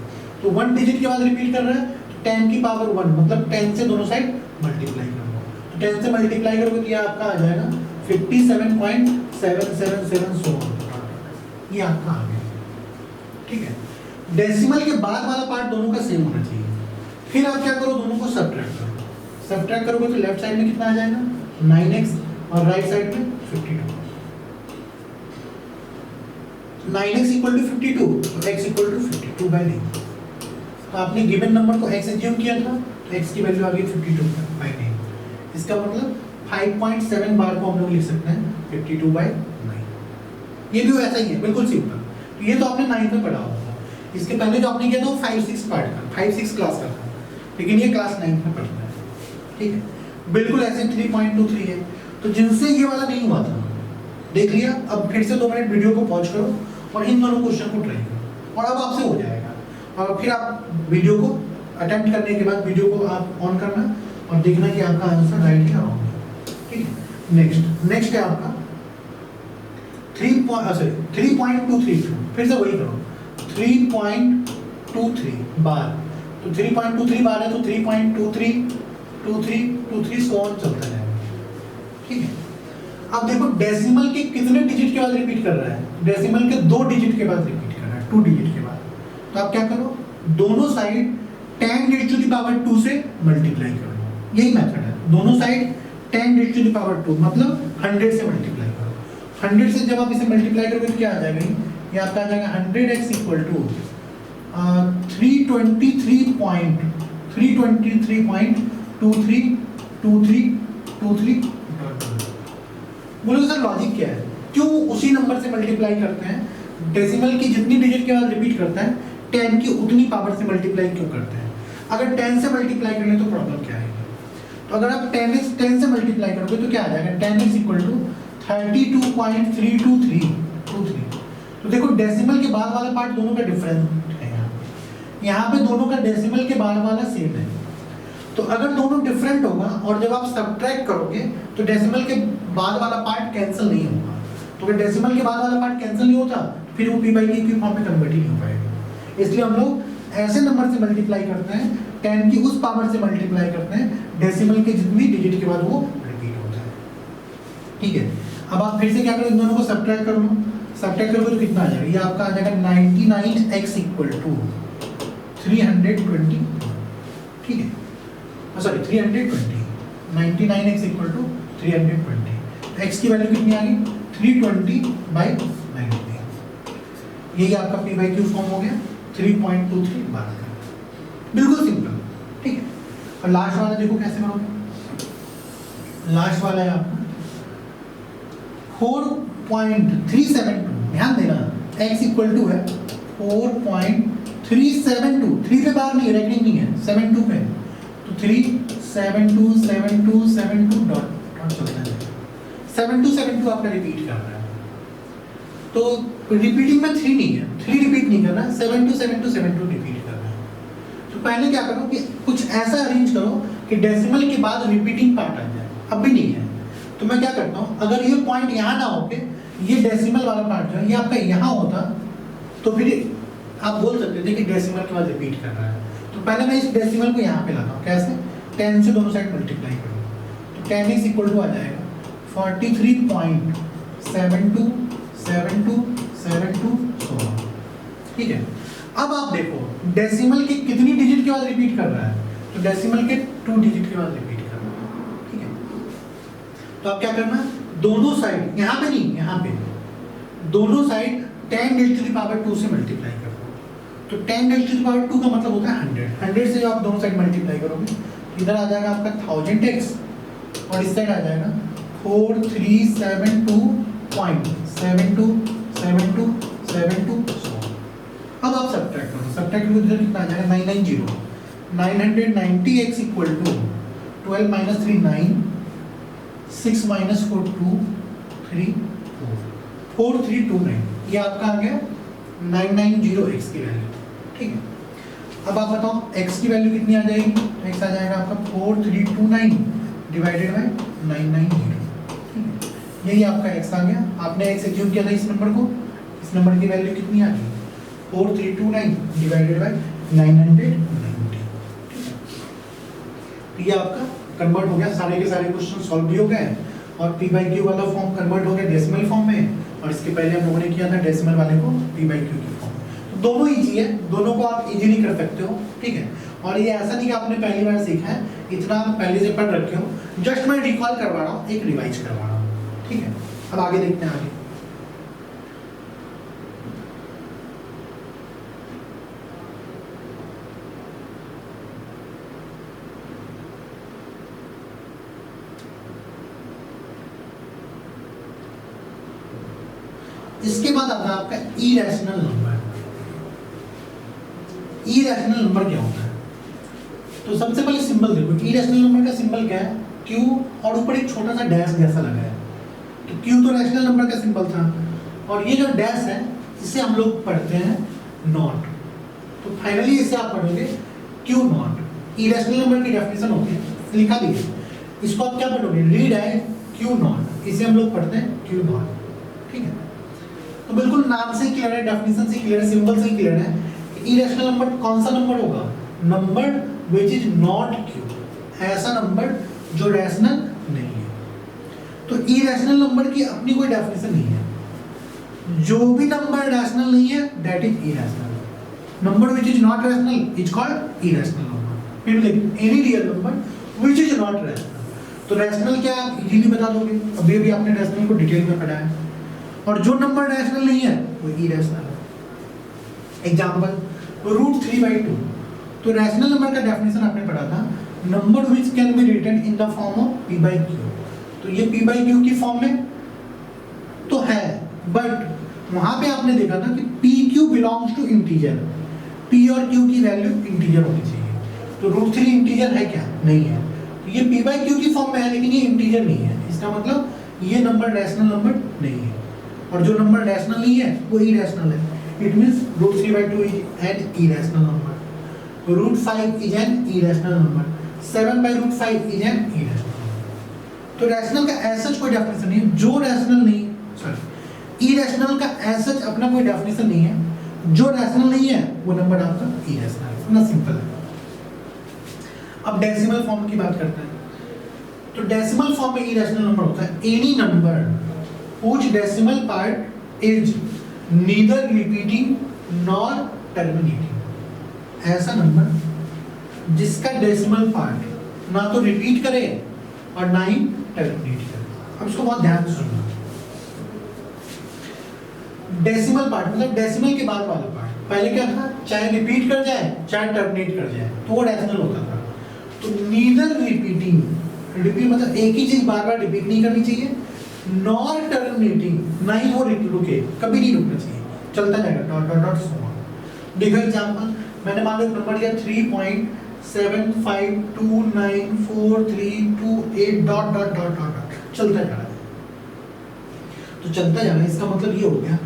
तो 1 डिजिट के बाद रिपीट कर रहा है तो 10 की पावर 1 मतलब 10 से दोनों साइड मल्टीप्लाई करोगे। तो 10 से मल्टीप्लाई करोगे तो ये आपका आ जाएगा 57.777 सो ये आपका आ गया, ठीक है। डेसिमल के बाद वाला पार्ट दोनों का सेम होना चाहिए। फिर आप क्या करो, दोनों को सब्ट्रैक्ट करो। सब्ट्रैक्ट करोगे तो लेफ्ट साइड में कितना आ जाएगा 9x और राइट साइड में 52। 9x इक्वल टू 52 तो x इक्वल टू 52/9। तो आपने गिवन नंबर को x एज्यूम किया था तो x की वैल्यू आ गई 52/9। इसका मतलब 5.7 बार को हम लोग लिख सकते हैं 52/9। ये भी ऐसा ही है, बिल्कुल सिंपल। तो ये तो आपने 9th में पढ़ा होगा। इसके पहले जो आपने किया था वो 5-6 पार्ट का, 5-6 क्लास का था, लेकिन ये क्लास 9th में पढ़ना है, ठीक है। बिल्कुल ऐसे 3.23 है। तो जिनसे ये वाला नहीं हुआ था देख लिया, अब फिर से 2 मिनट वीडियो को पॉज करो और इन दोनों क्वेश्चन को ट्राई करो और अब आपसे हो जाएगा। और फिर आप वीडियो को अटेम्प्ट करने के बाद वीडियो को आप ऑन करना और देखना कि आपका आंसर राइट है या रॉन्ग है, ठीक है। नेक्स्ट है आपका 3.232। फिर से वही करो 3.23 बार। तो 3.23 बार है तो 3.23 23 23 सो ऑन चलता जाएगा, ठीक है। अब देखो डेसिमल के कितने डिजिट के बाद रिपीट कर रहा है, डेसिमल के 2 डिजिट के बाद रिपीट कर रहा है, 2 डिजिट के बाद। तो आप क्या करो, दोनों साइड 10⁻² से मल्टीप्लाई कर लो। यही मेथड है, दोनों साइड 10⁻², मतलब 100 से मल्टीप्लाई करो। 100 से जब आप इसे मल्टीप्लाई करोगे तो क्या आ जाएगा, ये आपका आ जाएगा 100x इक्वल टू 323.232323। बोलो सर लॉजिक क्या है, क्यों उसी नंबर से मल्टीप्लाई करते हैं डेसिमल की जितनी डिजिट के बाद रिपीट करता है 10 की उतनी पावर से मल्टीप्लाई क्यों करते हैं? अगर 10 से मल्टीप्लाई कर ले तो प्रॉब्लम क्या आएगी? तो अगर आप 10 से मल्टीप्लाई करोगे तो क्या आ जाएगा? 10x equal to 32.323। तो देखो डेसिमल के बाद वाला पार्ट दोनों का डिफरेंट है। यहाँ पे दोनों का डेसिमल के बाद वाला सेम है। तो अगर दोनों डिफरेंट होगा और जब आप सब्ट्रैक्ट करोगे तो डेसिमल के बाद वाला पार्ट कैंसिल नहीं होगा। तो अगर डेसिमल के बाद वाला पार्ट कैंसिल नहीं होता फिर वो p/q की फॉर्म में कन्वर्ट ही नहीं हो पाएगा। इसलिए हम लोग ऐसे नंबर से मल्टीप्लाई करते हैं, 10 की उस पावर से मल्टीप्लाई करते हैं डेसिमल के जितनी डिजिट के बाद वो रिपीट होता है। ठीक है, अब आप फिर से क्या करो, इन दोनों को सब्ट्रैक्ट कर लो। सब्ट्रैक्ट करोगे तो कितना आ जाएगा? ये आपका आ जाएगा 99x इक्वल टू 320। ठीक है, सॉरी 320। 99x equal to 320। तो x की वैल्यू कितनी आ गई? 320/90। यही आपका p/q फॉर्म हो गया 3.23 बार का। बिल्कुल सिंपल। ठीक है, और लास्ट वाला देखो कैसे करोगे। लास्ट वाला है आपका 4.372। ध्यान देना x इक्वल टू है 4.372। 3 पे बार नहीं, रेकरिंग नहीं है, 72 पे। तो 3727272 डॉट चलता है। 7272 आपका रिपीट कर रहा है। तो रिपीटिंग में 3 नहीं है, 3 रिपीट नहीं करना, 727272 रिपीट करना है। तो पहले क्या करो कि कुछ ऐसा अरेंज करो कि डेसिमल के बाद रिपीटिंग पार्ट आ जाए। अब भी नहीं है तो मैं क्या करता हूँ, अगर ये पॉइंट यहाँ ना होके ये डेसिमल वाला पार्ट जो है ये आपका यहाँ होता तो फिर आप बोल सकते थे कि डेसिमल के बाद रिपीट कर रहा है। तो पहले मैं इस डेसिमल को यहाँ पे लाता हूँ। कैसे? 10 से दोनों साइड मल्टीप्लाई करूँ तो 10x इक्वल टू आ जाएगा 43.727272। ठीक है, अब आप देखो डेसिमल के कितनी डिजिट के बाद रिपीट कर रहा है? तो डेसिमल के 2 डिजिट के बाद रिपीट कर रहा है। ठीक है, तो आप क्या करना, दोनों साइड, यहाँ पे नहीं, यहाँ पे दोनों साइड 10⁻² से मल्टीप्लाई कर दो। तो 10⁻² का मतलब होता है 100। 100 से आप दोनों साइड मल्टीप्लाई करोगे इधर आ जाएगा आपका 1000x और इस साइड आ जाएगा 4372.727272। अब आप सब्ट्रैक्ट करो, सब्ट्रैक्ट करो इधर कितना आ जाएगा 990। 990x equal to 12 - 3 9, 6 - 4 2, 3 4 4329। ये आपका आ गया 990x की वैल्यू। ठीक है, अब आप बताओ x की वैल्यू कितनी आ जाएगी? x आ जाएगा आपका 4329 डिवाइडेड बाय 990। ठीक है, यही आपका x आ गया। आपने x एज्यूम किया था इस नंबर को, इस नंबर की वैल्यू कितनी आ गई? 4329 डिवाइडेड बाय 990। ये आपका कन्वर्ट हो गया, सारे के सारे क्वेश्चन सॉल्व भी हो गए और p/q वाला फॉर्म कन्वर्ट हो गया डेसिमल फॉर्म में। और इसके पहले हम लोगों ने किया था डेसिमल वाले को p/q की फॉर्म। तो दोनों इजी है, दोनों को आप इजीली कर सकते हो। ठीक है, और ये ऐसा नहीं कि आपने पहली बार सीखा है, इतना पहले से पढ़ रखे हो। जस्ट मैं रिकॉल करवा रहा हूँ, एक रिवाइज करवा रहा हूँ। ठीक है, अब आगे देखते हैं आगे। इसके बाद आता है आपका इरेशनल नंबर। इरेशनल नंबर क्या होता है? तो सबसे पहले सिंबल देखो, इरेशनल नंबर का सिंबल क्या है? Q और ऊपर एक छोटा सा डैश जैसा लगा है। तो Q तो रैशनल नंबर का सिंबल था और ये जो डैश है इसे हम लोग पढ़ते हैं नॉट। तो फाइनली इसे आप पढ़ोगे Q नॉट। इरेशनल नंबर की डेफिनेशन होती है, लिखा भी है। इसको आप क्या पढ़ोगे? रीड है Q नॉट, इसे हम लोग पढ़ते हैं Q नॉट। ठीक है, तो बिल्कुल नाम से क्लियर है, डेफिनेशन से क्लियर है, सिंबल से क्लियर है। इरेशनल नंबर कौन सा नंबर होगा? Number which is not Q, ऐसा नंबर जो रैशनल नहीं है। तो इरेशनल नंबर की अपनी कोई डेफिनेशन नहीं है। जो भी नंबर रैशनल नहीं है that is irrational. Number which is not rational is called irrational number. फिर any real number which is not rational. तो रैशनल क्या आप इजीली बता दोगे, अभी अभी आपने रैशनल को डिटेल में पढ़ा है। और जो नंबर रैशनल नहीं है वो इरेशनल है। एग्जांपल √3/2। तो रैशनल नंबर का डेफिनेशन आपने पढ़ा था, number which can be written in the form of p/q। तो ये p/q की फॉर्म में तो है, बट वहां पे आपने देखा था कि P Q belongs to integer, P और क्यू की वैल्यू इंटीजर होनी चाहिए। तो √3 इंटीजर है क्या? नहीं है। तो ये पी बाई क्यू की फॉर्म में है लेकिन ये इंटीजर नहीं है, इसका मतलब ये नंबर रैशनल नंबर नहीं है। और जो नंबर रैशनल नहीं है वो इरेशनल है। It means √3/2 is an irrational number, √5 is an irrational number, 7/√5 is an irrational number. तो रैशनल का ऐसा कोई डेफिनेशन नहीं है, जो रैशनल नहीं, सॉरी, इरेशनल का ऐसा अपना कोई डेफिनेशन नहीं है, जो रैशनल नहीं है वो नंबर आपका इरेशनल है। इतना सिंपल है। अब डेसिमल फॉर्म की बात करते हैं। तो डेसिमल फॉर्म में इरेशनल नंबर होता है any number whose decimal part is neither repeating nor terminating। ऐसा नंबर जिसका डेसिमल पार्ट ना तो रिपीट करे और ना ही टर्मिनेट करे। अब इसको बहुत ध्यान से सुनना। डेसिमल पार्ट मतलब डेसिमल के बाद वाला पार्ट। पहले क्या था, चाहे रिपीट कर जाए चाहे टर्मिनेट कर जाए तो वो डेसिमल होता था। तो नीदर रिपीटिंग, रिपीट मतलब एक ही चीज बार बार रिपीट नहीं करनी चाहिए, नॉर टर्मिनेटिंग, ना ही वो रुके, कभी नहीं रुकना चाहिए, चलता जाएगा dot dot dot so on. देखो एग्जांपल, मैंने मान लो एक नंबर लिया 3.75294328 डॉट डॉट डॉट डॉट चलता जा रहा है। तो चलता जा रहा है इसका मतलब ये हो गया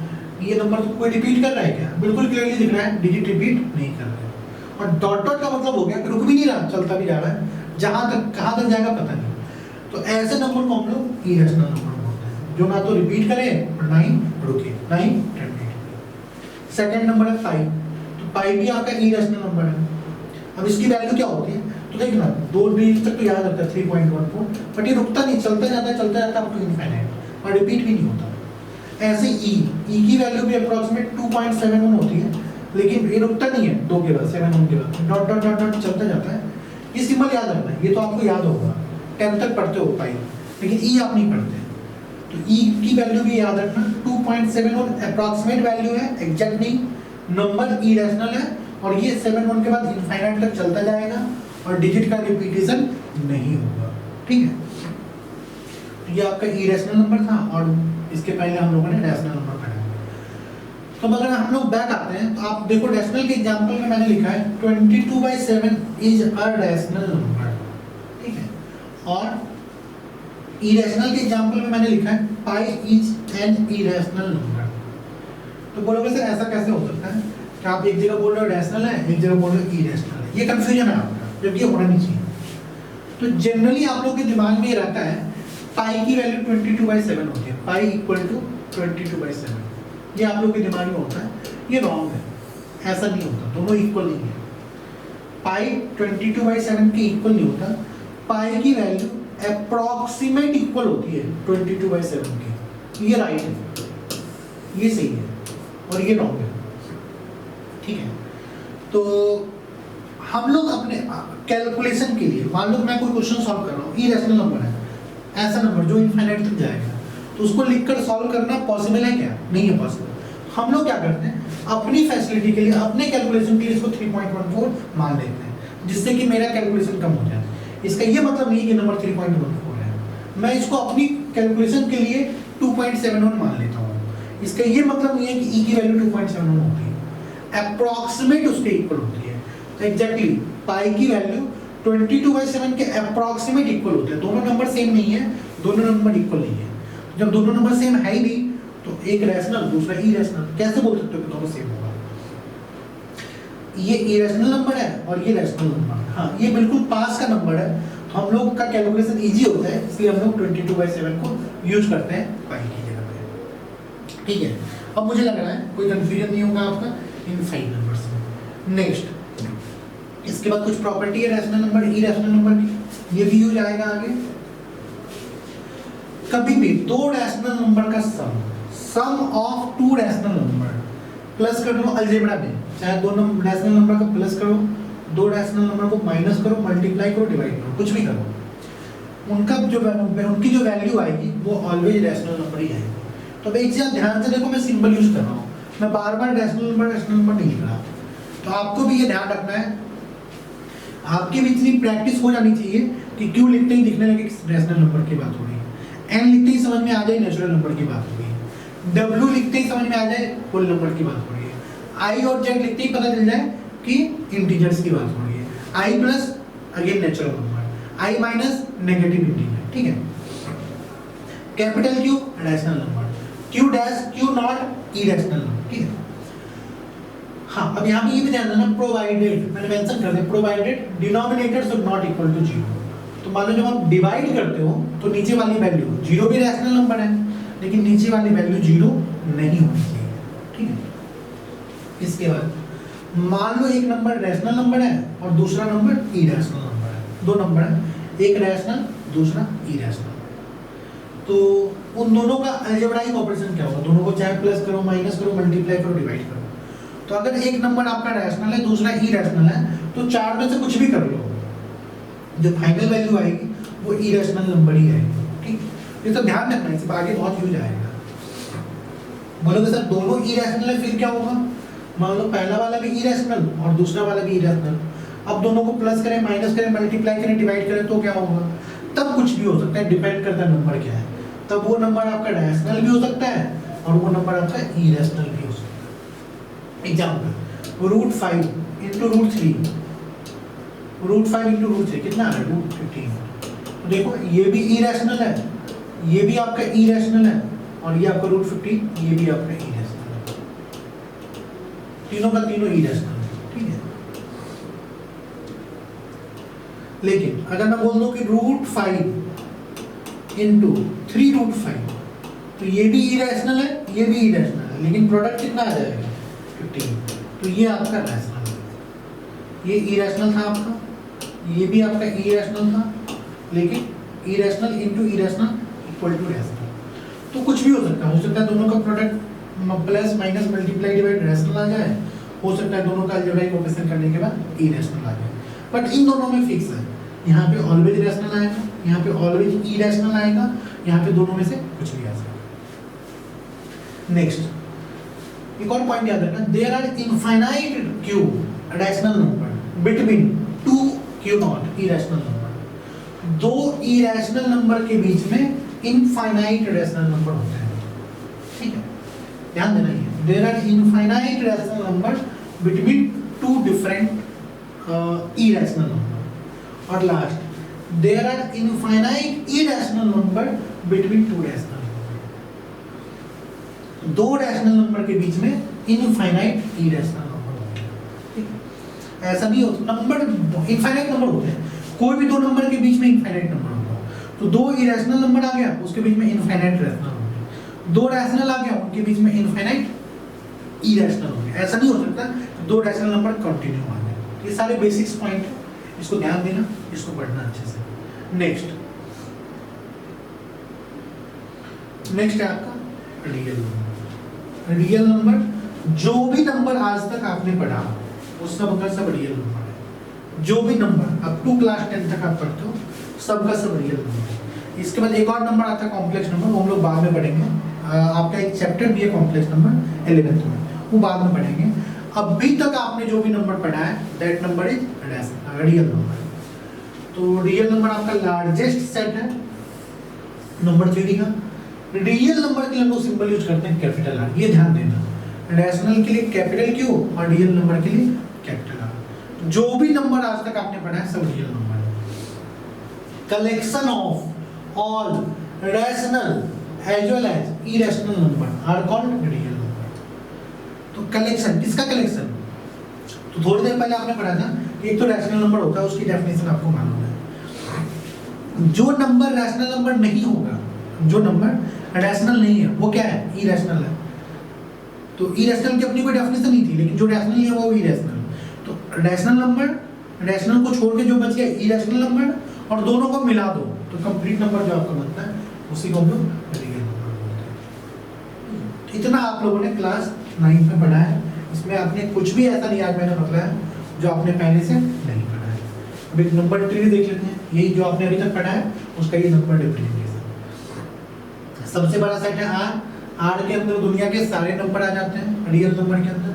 ये नंबर तो कोई रिपीट कर रहा है क्या? बिल्कुल क्लियरली दिख रहा है, डिजिट रिपीट नहीं कर रहा है। और डॉट डॉट का मतलब हो गया कि रुक भी नहीं रहा, चलता भी जा रहा है, जहां तक कहां तक जाएगा पता नहीं। तो ऐसे नंबर को हम लोग इरेशनल नंबर बोलते हैं, जो ना तो रिपीट करे और ना ही रुके, ना ही टर्मिनेट करे। सेकंड नंबर है पाई। तो पाई भी आपका इरेशनल नंबर है। अब इसकी वैल्यू क्या होती है? तो देखना 2 डिजिट तक तो याद रखता है 3.14, बट ये रुकता नहीं, चलता जाता है अप टू इनफिनिट और रिपीट भी नहीं होता। ऐसे ई की वैल्यू भी अप्रोक्सीमेट 2.71 होती है, लेकिन ये रुकता नहीं है 2 के बाद 7 के बाद डॉट डॉट डॉट डॉट चलता जाता है। ये सिंबल याद रखना है, ये तो आपको याद होगा, 10 तक पढ़ते हो पाई, लेकिन ई आप नहीं पढ़ते। तो ई की वैल्यू भी याद रखना 2.71 अप्रोक्सीमेट वैल्यू है, एग्जैक्ट नहीं, नंबर इरेशनल है और ये 7 के बाद इनफाइनाइट तक चलता जाएगा और डिजिट का रिपीटेशन नहीं होगा। ठीक है, तो ये आपका इरेशनल नंबर था और इसके पहले हम लोगों ने रैशनल नंबर पढ़ा। तो अगर हम लोग बैक आते हैं तो आप देखो रैशनल के एग्जांपल में मैंने लिखा है 22/7 इज अ रैशनल नंबर। ठीक है, और इरेशनल के एग्जांपल में मैंने लिखा है pi is an irrational number. तो बोलोगे सर ऐसा कैसे हो सकता है कि आप एक जगह बोल रहे हो रैशनल है, एक जगह बोल रहे हो इरेशनल है? ये कंफ्यूजन है आपका, जबकि ये होना नहीं चाहिए। तो जनरली आप लोगों के दिमाग में ये रहता है पाई की वैल्यू 22/7 होती है, पाई इक्वल टू 22/7, ये आप लोगों के दिमाग में होता है। ये रॉन्ग है, ऐसा नहीं होता, दोनों इक्वल नहीं है। पाई 22/7 के इक्वल नहीं होता, पाई की वैल्यू अप्रॉक्सीमेट इक्वल होती है 22/7 की। ये राइट है, ये सही है और ये रॉन्ग है। ठीक है, तो हम लोग अपने कैलकुलेशन के लिए मान लो मैं कोई क्वेश्चन सॉल्व कर रहा हूँ, इरेशनल नंबर है, ऐसा नंबर जो इनफाइनाइट तक जाएगा, तो उसको लिखकर सॉल्व करना पॉसिबल है क्या? नहीं है पॉसिबल। हम लोग क्या करते हैं अपनी फैसिलिटी के लिए, अपने कैलकुलेशन के लिए इसको 3.14 मान लेते हैं, जिससे कि मेरा कैलकुलेशन कम हो जाए। इसका ये मतलब नहीं कि नंबर 3.14 है, मैं इसको अपनी कैलकुलेशन के लिए 2.71 मान लेता हूँ। इसका ये मतलब नहीं है कि ई की वैल्यू 2.71 होती है, अप्रॉक्सीमेट उसके इक्वल होती है। तो एग्जैक्टली पाई की वैल्यू 22/7 के अप्रॉक्सीमेट इक्वल होते हैं। दोनों नंबर सेम नहीं है, दोनों नंबर इक्वल नहीं है। जब दोनों नंबर सेम है ही नहीं तो एक रैशनल दूसरा इरेशनल, कैसे बोल सकते हो कि दोनों सेम होगा? ये इरेशनल नंबर है और ये रैशनल नंबर है। हाँ, ये बिल्कुल पास का नंबर है, तो हम लोग का कैलकुलेशन इजी होता है, इसलिए हम लोग 22/7 को यूज करते हैं पाई की जगह पे। ठीक है, अब मुझे लग रहा है कोई कंफ्यूजन नहीं होगा आपका इन 5 नंबर्स में। नेक्स्ट, इसके बाद कुछ प्रॉपर्टी है रैशनल नंबर इरेशनल नंबर की, ये भी यूज आएगा आगे। कभी भी दो रैशनल नंबर का सम ऑफ 2 रैशनल नंबर प्लस कर दो अलजेब्रा में, चाहे दोनों रैशनल नंबर का प्लस करो, 2 रैशनल नंबर को माइनस करो, मल्टीप्लाई करो, डिवाइड करो, कुछ भी करो, उनकी जो वैल्यू आएगी वो ऑलवेज रैशनल नंबर ही आएगी। तो अब एक चीज ध्यान से देखो, मैं सिंबल यूज कर रहा हूँ, मैं बार बार रैशनल नंबर नहीं लिख रहा। तो आपको भी ये ध्यान रखना है, आपकी भी इतनी प्रैक्टिस हो जानी चाहिए कि क्यों लिखते ही दिखने लगे रैशनल नंबर की बात हो रही है, एन लिखते ही समझ में आ जाए नेचुरल नंबर की बात हो रही है। W लिखते ही समझ में आ जाए होल नंबर की बात हो रही है, I और Z लिखते ही पता चल जाए कि इंटीजर्स की बात हो रही है। I plus again natural number, I minus negative integer, ठीक है। Capital Q rational number, Q dash Q not irrational number, ठीक है। हाँ, अब यहाँ पे ये भी ध्यान देना, प्रोवाइडेड मैंने मेंशन कर दिया, provided denominator should not equal to 0। तो मान लो जब आप डिवाइड करते हो तो नीचे वाली वैल्यू 0 भी रैशनल नंबर है, लेकिन नीचे वाली वैल्यू 0 नहीं होनी चाहिए, ठीक है। इसके बाद मान लो एक नंबर रैशनल नंबर है और दूसरा नंबर इरेशनल नंबर है, दो नंबर है, एक रैशनल दूसरा इरेशनल। तो उन दोनों का अलजेब्राइक ऑपरेशन क्या होगा, दोनों को चाहे प्लस करो, माइनस करो, मल्टीप्लाई करो, डिवाइड करो। तो अगर एक नंबर आपका रैशनल है, दूसरा इरेशनल है, तो चार में से कुछ भी कर लो, जो फाइनल वैल्यू आएगी वो इरेशनल नंबर ही आएगी, ठीक। ये तो ध्यान रखना है, इससे आगे बहुत यूज आएगा। बोलोगे सर दोनों इरेशनल है फिर क्या होगा, मान लो पहला वाला भी इरेशनल और दूसरा वाला भी इरेशनल, अब दोनों को प्लस करें, माइनस करें, मल्टीप्लाई करें, डिवाइड करें तो क्या होगा, तब कुछ भी हो सकता है, डिपेंड करता है नंबर क्या है। तब वो नंबर आपका रैशनल भी हो सकता है और वो नंबर आपका इरेशनल भी हो सकता है। एग्जाम्पल √5 इंटू √3, √5 इंटू √3 कितना है, √15। तो देखो ये भी इरेशनल है, ये भी आपका इरेशनल है, और ये आपका √15 ये भी आपका इरेशनल है, तीनों का तीनों इरेशनल है, ठीक है। लेकिन अगर मैं बोल दूं कि √5 इंटू 3√5, तो ये भी इरेशनल है, ये भी इरेशनल है, लेकिन प्रोडक्ट कितना आ जाएगा 15। तो ये आपका रैशनल है, ये इरेशनल था आपका, ये भी आपका इरेशनल था, लेकिन irrational into irrational equal to rational. तो कुछ भी हो सकता है दोनों का product plus minus multiply divide rational आ जाए, हो सकता है दोनों का अलजेब्राइक ऑपरेशन करने के बाद इरेशनल आ जाए। बट इन दोनों में फिक्स है, यहाँ पे ऑलवेज रैशनल आएगा, यहाँ पे ऑलवेज इरेशनल आएगा, यहाँ पे दोनों में से कुछ भी आ सकता है। नेक्स्ट एक और पॉइंट याद रखना, there are infinite Q rational number between two Q not irrational number. दो इरेशनल नंबर के बीच में इनफाइनाइट रैशनल नंबर होते हैं, ठीक है, ध्यान देना ये, there are infinite rational number between two different irrational number. और last there are infinite irrational number between two rational number. दो रैशनल नंबर के बीच में इनफाइनाइट इरेशनल नंबर होते हैं, ठीक है। ऐसा नहीं होता, नंबर इनफाइनाइट नंबर होते हैं, कोई भी दो नंबर के बीच में इनफाइनाइट नंबर होगा। तो दो इरेशनल नंबर आ गया, उसके बीच में इनफाइनाइट रैशनल हो गया, दो रैशनल आ गया, उनके बीच में इनफाइनाइट इरेशनल हो गया। ऐसा नहीं हो सकता दो रैशनल नंबर कंटिन्यू आ जाए। ये सारे बेसिक्स पॉइंट है, इसको ध्यान देना, इसको पढ़ना अच्छे से। नेक्स्ट है आपका रियल नंबर। रियल नंबर जो भी नंबर आज तक आपने पढ़ा वो सब का सब रियल नंबर है। जो भी नंबर अप टू क्लास 10 तक आप पढ़ते हो सब का सब रियल नंबर है। इसके बाद एक और नंबर आता है कॉम्प्लेक्स नंबर, वो हम लोग बाद में पढ़ेंगे। आपका एक चैप्टर भी है कॉम्प्लेक्स नंबर 11th में, वो बाद में पढ़ेंगे। अभी तक आपने जो भी नंबर पढ़ा है that number is real number. तो रियल नंबर आपका लार्जेस्ट सेट है नंबर थ्योरी का। रियल नंबर के लिए हम लोग सिंबल यूज करते हैं कैपिटल आर, ये ध्यान देना। रैशनल के लिए कैपिटल क्यू और रियल नंबर के लिए कैपिटल आर। जो भी नंबर आज तक आपने पढ़ा है सब रियल नंबर है। Collection of all rational as well as irrational number are called real number. तो कलेक्शन, किसका कलेक्शन? तो थोड़ी देर पहले आपने पढ़ा था, एक तो रैशनल नंबर होता है, उसकी डेफिनेशन आपको मालूम है। जो नंबर रैशनल नंबर नहीं होगा, जो नंबर रैशनल नहीं है वो क्या है? इरेशनल है। तो इरेशनल की अपनी कोई डेफिनेशन नहीं थी, लेकिन जो रैशनल है वो इरेशनल। तो रैशनल नंबर, रैशनल को छोड़ के जो बच गया इरेशनल नंबर, और दोनों को मिला दो तो कंप्लीट नंबर जो आपका बनता है उसी को हम लोग रियल नंबर बोलते हैं। इतना आप लोगों ने क्लास 9 में पढ़ा है, इसमें आपने कुछ भी ऐसा नहीं आज मैंने बताया जो आपने पहले से नहीं पढ़ा है। अब एक नंबर ट्री देख लेते हैं, यही जो आपने अभी तक पढ़ा है उसका ये नंबर डिफरेंशिएशन। सबसे बड़ा सेट है आर, आर के अंदर दुनिया के सारे नंबर आ जाते हैं रियल नंबर के अंदर।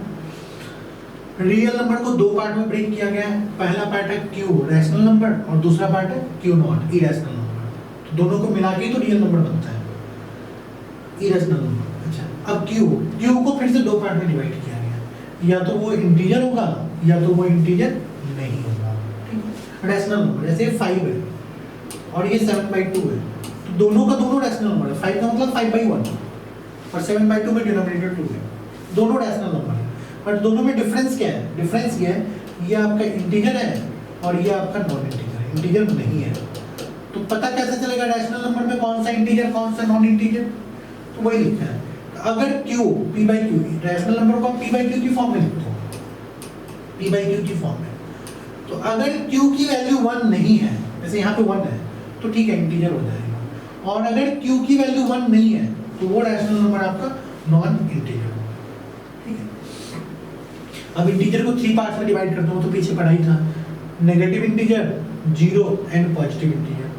रियल नंबर को दो पार्ट में ब्रेक किया गया है। पहला पार्ट है क्यू रैशनल नंबर और दूसरा पार्ट है क्यू नॉट इरेशनल नंबर। तो दोनों को मिला के तो रियल नंबर बनता है, इरेशनल नंबर। अच्छा, अब क्यू को फिर से दो पार्ट में डिवाइड किया गया, या तो वो इंटीजर होगा या तो वो इंटीजर नहीं होगा। रैशनल नंबर जैसे 5 है और ये 7/2 है, तो दोनों का दोनों रैशनल नंबर है। 5 का मतलब 5/1 और 7/2 में डिनोमिनेटर 2 है, दोनों रैशनल नंबर है। बट दोनों में डिफरेंस क्या है? डिफरेंस ये है, ये आपका इंटीजर है और ये आपका नॉन इंटीजर है, इंटीजर नहीं है। तो पता कैसे चलेगा रैशनल नंबर में कौन सा इंटीजर कौन सा नॉन इंटीजर? तो वही लिखा है, अगर q p/q, रैशनल नंबर को p/q की फॉर्म में लिखते हो, p/q की फॉर्म में, तो अगर q की वैल्यू 1 नहीं है, जैसे यहाँ पे 1 है तो ठीक है इंटीजर हो जाएगा, और अगर q की वैल्यू 1 नहीं है तो वो रैशनल नंबर आपका नॉन इंटीजर होगा। ठीक है, अब इंटीजर को 3 पार्ट्स में डिवाइड करते हो, तो पीछे पढ़ाई था, negative integer, zero and positive integer.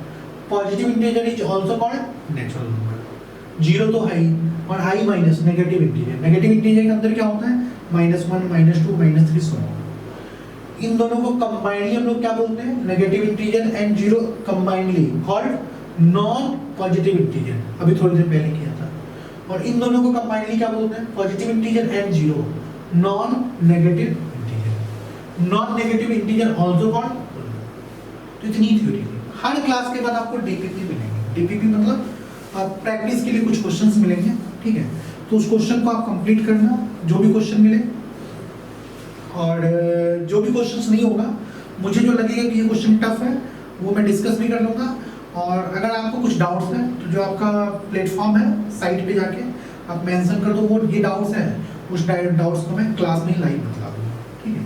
Positive integer is also called natural number, zero तो है ही, और i minus negative integer. Negative integer के अंदर क्या होता है? -1 -2 -3 सो ऑन। इन दोनों को कंबाइनली हम लोग क्या बोलते हैं? Negative integer and zero combinedly called non positive integer, अभी थोड़ी देर पहले किया था। और इन दोनों को कंबाइनली क्या बोलते हैं? Positive integer and zero non negative integer. Non negative integer also called. तो इतनी थ्योरी थी। हर क्लास के बाद आपको डीपीपी मिलेंगे। डीपीपी मतलब प्रैक्टिस के लिए कुछ क्वेश्चंस मिलेंगे, ठीक है, तो उस क्वेश्चन को आप कंप्लीट करना, जो भी क्वेश्चन मिले, और जो भी क्वेश्चंस नहीं होगा, मुझे जो लगेगा कि ये क्वेश्चन टफ है वो मैं डिस्कस भी कर लूँगा। और अगर आपको कुछ डाउट्स हैं तो जो आपका प्लेटफॉर्म है साइट पे जाके आप मेंशन कर दो वो ये डाउट्स हैं, उस डाउट्स को मैं क्लास में लाइव बता दूँगा। ठीक है,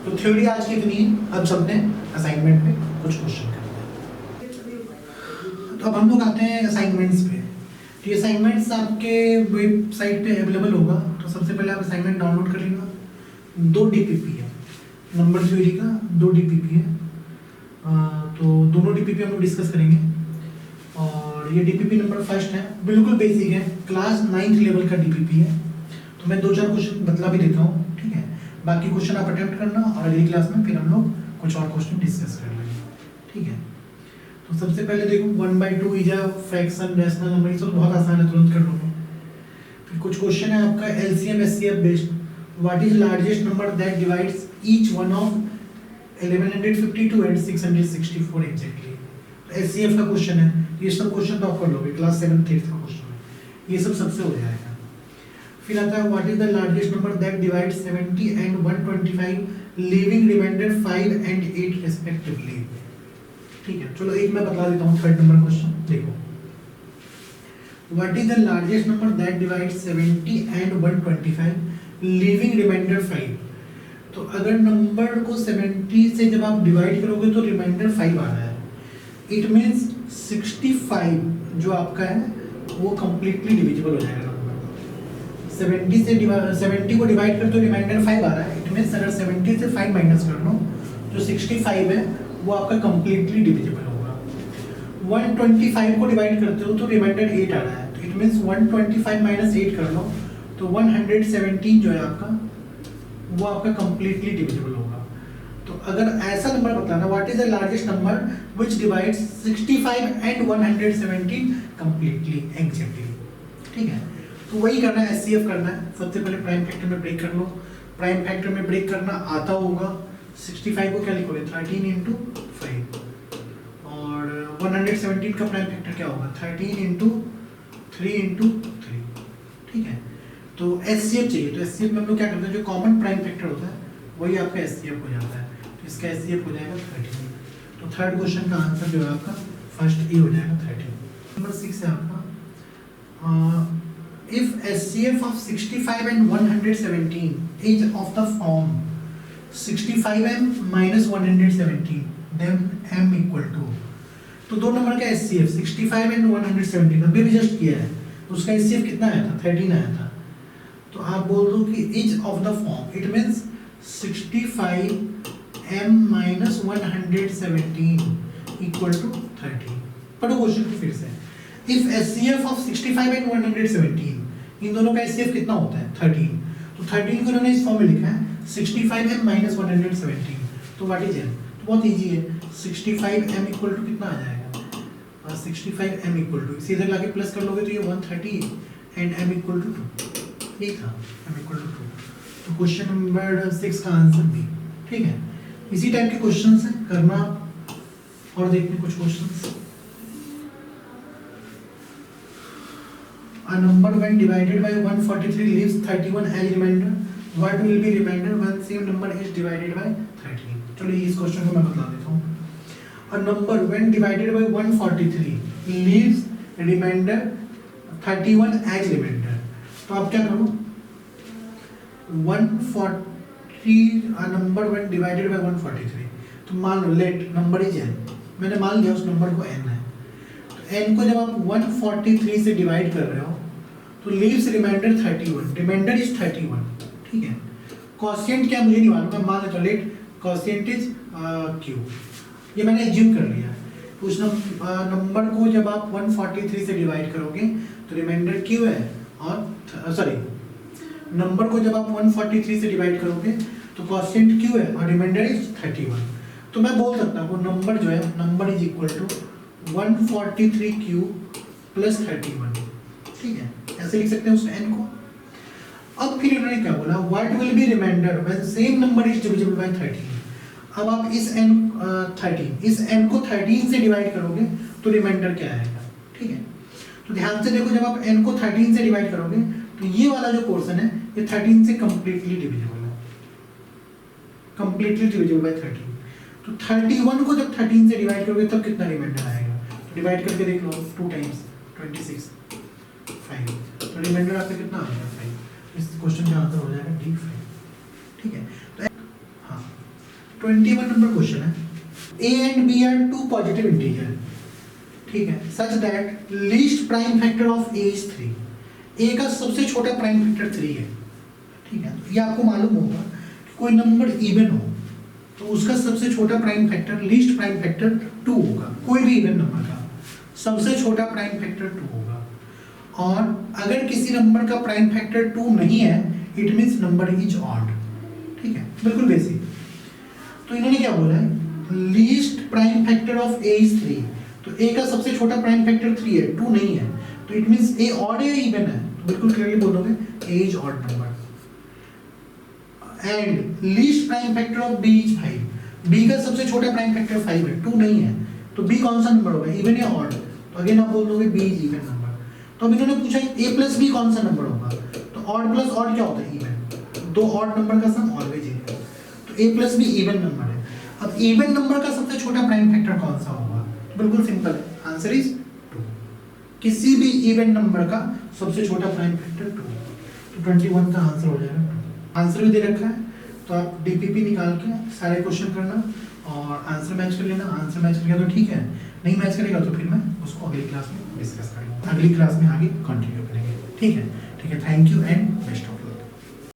तो थ्योरी आज की इतनी। अब चलते हैं असाइनमेंट में, कुछ क्वेश्चन करते हैं। तो अब हम लोग आते हैं असाइनमेंट्स पे। तो ये असाइनमेंट्स आपके वेबसाइट पे अवेलेबल होगा। तो सबसे पहले आप असाइनमेंट डाउनलोड करिएगा। 2 डीपीपी है, नंबर थ्योरी का 2 डीपीपी है। तो दोनों डीपीपी हम लोग डिस्कस करेंगे। और ये डीपीपी नंबर फर्स्ट है, बिल्कुल बेसिक है, क्लास 9th लेवल का डीपीपी है। तो मैं 2-4 क्वेश्चन बतला भी देता हूँ, ठीक है, बाकी क्वेश्चन आप अटेम्प्ट करना और अगली क्लास में फिर हम लोग कुछ और क्वेश्चन डिस्कस कर लेंगे। ठीक है, तो सबसे पहले देखो 1/2 is a fraction rational number, ये सब बहुत आसान है, तुरंत कर लोगे। फिर कुछ क्वेश्चन है आपका LCM HCF based. What is largest number that divides each one of 1152 and 664 exactly. HCF का क्वेश्चन है, ये सब क्वेश्चन तो आप कर लोगे, क्लास 7th 8th का क्वेश्चन है, ये सब सबसे हो जाएगा। फिर आता है what is the largest number that divides 70 and 125 leaving remainder 5 and 8 रिस्पेक्टिवली। ठीक है, चलो एक मैं बता देता हूँ, 3rd नंबर क्वेश्चन देखो। What is the largest number that divides 70 and 125 leaving remainder 5। तो अगर नंबर को 70 से जब आप डिवाइड करोगे तो रिमाइंडर 5 आ रहा है, इट मीन्स 65 जो आपका है वो कंप्लीटली डिविजिबल हो जाएगा। 70 को डिवाइड करते हो रिमाइंडर 5 आ रहा है, इट मीन्स अगर 70 से 5 माइनस कर लो जो 65 है वो आपका कंप्लीटली डिविजिबल होगा। 125 को डिवाइड करते हो तो रिमाइंडर 8 आ रहा है, तो इट मीन्स 125 माइनस 8 कर लो तो 117 जो है आपका वो आपका कंप्लीटली डिविजिबल होगा। तो अगर ऐसा नंबर बताना what is the largest number which divides 65 and 117 completely exactly. ठीक है, तो वही करना है, एचसीएफ करना है। सबसे पहले प्राइम फैक्टर में ब्रेक कर लो। प्राइम फैक्टर में ब्रेक करना आता होगा, 65 को क्या लिखोगे 13 इंटू 5, और 117 का प्राइम फैक्टर क्या होगा 13 इंटू 3 इंटू 3। ठीक है, तो एचसीएफ चाहिए, तो एचसीएफ में हम लोग क्या करते हैं, जो कॉमन प्राइम फैक्टर होता है वही आपका एचसीएफ हो जाता है, तो इसका एचसीएफ हो जाएगा 13। तो 3rd क्वेश्चन का आंसर जो है आपका फर्स्ट ए हो जाएगा 13। नंबर 6 है आपका if HCF of 65 and 117 is of the form 65m minus 117 then m equal to, तो दो नंबर का HCF 65 and 117 अभी भी जस्ट किया है, तो उसका HCF कितना आया था 13 आया था। तो आप बोल दो कि is of the form, it means 65m minus 117 equal to 30। पढ़ो क्वेश्चन को फिर से। If HCF of 65 and 117, इन दोनों का HCF कितना होता है 13, तो 13 को इन्होंने इस फॉर्म में लिखा है 65m minus 117, तो व्हाट इज m, तो बहुत इजी है, 65m इक्वल टू कितना आ जाएगा 65m इक्वल टू, सीधे लाके प्लस कर लोगे तो ये 130 एंड m इक्वल टू 2। ए था m इक्वल टू 2, तो क्वेश्चन नंबर 6 का आंसर बी। ठीक है, इसी टाइप के क्वेश्चंस हैं, करना और देखने कुछ questions. A number when divided by 143 leaves 31 as remainder. What will be remainder when same number is divided by 13? चलिए इस क्वेश्चन को मैं बता देता हूँ। A number when divided by 143 leaves remainder 31 as remainder. तो आप क्या करो, 140 a number when divided by 143, तो मान लो let number is n, मैंने मान लिया उस नंबर को n है, तो n को जब आप 143 से डिवाइड कर रहे हो तो लीव्स रिमाइंडर 31, रिमाइंडर इज 31। ठीक है, कोशिएंट क्या मुझे नहीं मालूम, मैं मान लेता हूं लेट कोशिएंट इज q, ये मैंने एज्यूम कर लिया। तो उस नंबर को जब आप 143 से डिवाइड करोगे तो रिमाइंडर q है, और सॉरी नंबर को जब आप 143 से डिवाइड करोगे तो कोशिएंट q है और रिमाइंडर इज 31। तो मैं बोल सकता हूँ नंबर जो है, number is equal to 143q plus 31। ठीक है, ऐसे लिख सकते हैं उस n को। अब फिर इन्होंने क्या बोला, what will be remainder when same number is divisible by 13। अब आप इस n को 13 से डिवाइड करोगे तो रिमाइंडर क्या आएगा। ठीक है, तो ध्यान से देखो, जब आप n को 13 से डिवाइड करोगे तो ये वाला जो पोर्शन है ये 13 से कंप्लीटली डिविजिबल है, कंप्लीटली डिविजिबल बाय 13। तो 31 को जब 13 से डिवाइड करोगे तब कितना रिमाइंडर आएगा, तो डिवाइड करके देख लो, 2 टाइम्स 26 5, तो रिमाइंडर आपका कितना आ जाएगा 5। इस क्वेश्चन का आंसर हो जाएगा डी 5। ठीक है, तो हाँ 21 नंबर क्वेश्चन है, a and b are two positive integer, ठीक है, such that least prime factor of a is 3। a का सबसे छोटा प्राइम फैक्टर 3 है। ठीक है, ये आपको मालूम होगा कि कोई नंबर इवन हो तो उसका सबसे छोटा prime factor, least prime factor 2 होगा। कोई भी इवन नंबर का सबसे छोटा प्राइम फैक्टर 2 होगा, और अगर किसी नंबर का प्राइम फैक्टर 2 नहीं है it means number is odd. ठीक है, बिल्कुल बेसिक। तो इन्होंने क्या बोला है, least prime factor of A is 3, तो ए का सबसे छोटा प्राइम फैक्टर 3 है, 2 नहीं है, तो इट मींस ए ऑड है या इवन है, तो बिल्कुल क्लियरली बोलोगे a is odd number. And least prime factor of b is 5, b का सबसे छोटा प्राइम फैक्टर 5 है, 2 नहीं है, तो बी कौन सा नंबर होगा, इवन या ऑड। तो अगेन आप बोल दोगे बी इज इवन नंबर। तो अब इन्होंने पूछा ए प्लस बी कौन सा नंबर होगा, तो ऑड प्लस ऑड क्या होता है, इवन। दो ऑड नंबर का सम ऑलवेज इवन, तो ए प्लस बी इवन नंबर है। अब इवन नंबर का सबसे छोटा प्राइम फैक्टर कौन सा होगा, तो बिल्कुल सिंपल है, आंसर इज 2। किसी भी इवन नंबर का सबसे छोटा प्राइम फैक्टर 2, तो 21 का आंसर हो जाएगा 2। आंसर भी दे रखा है, तो आप डीपीपी निकाल के सारे क्वेश्चन करना और आंसर मैच कर लेना। आंसर मैच करेगा तो ठीक है, नहीं मैच करेगा तो फिर मैं उसको अगली क्लास में डिस्कस करूँगा, अगली क्लास में आगे कंटिन्यू करेंगे। ठीक है, थैंक यू एंड बेस्ट।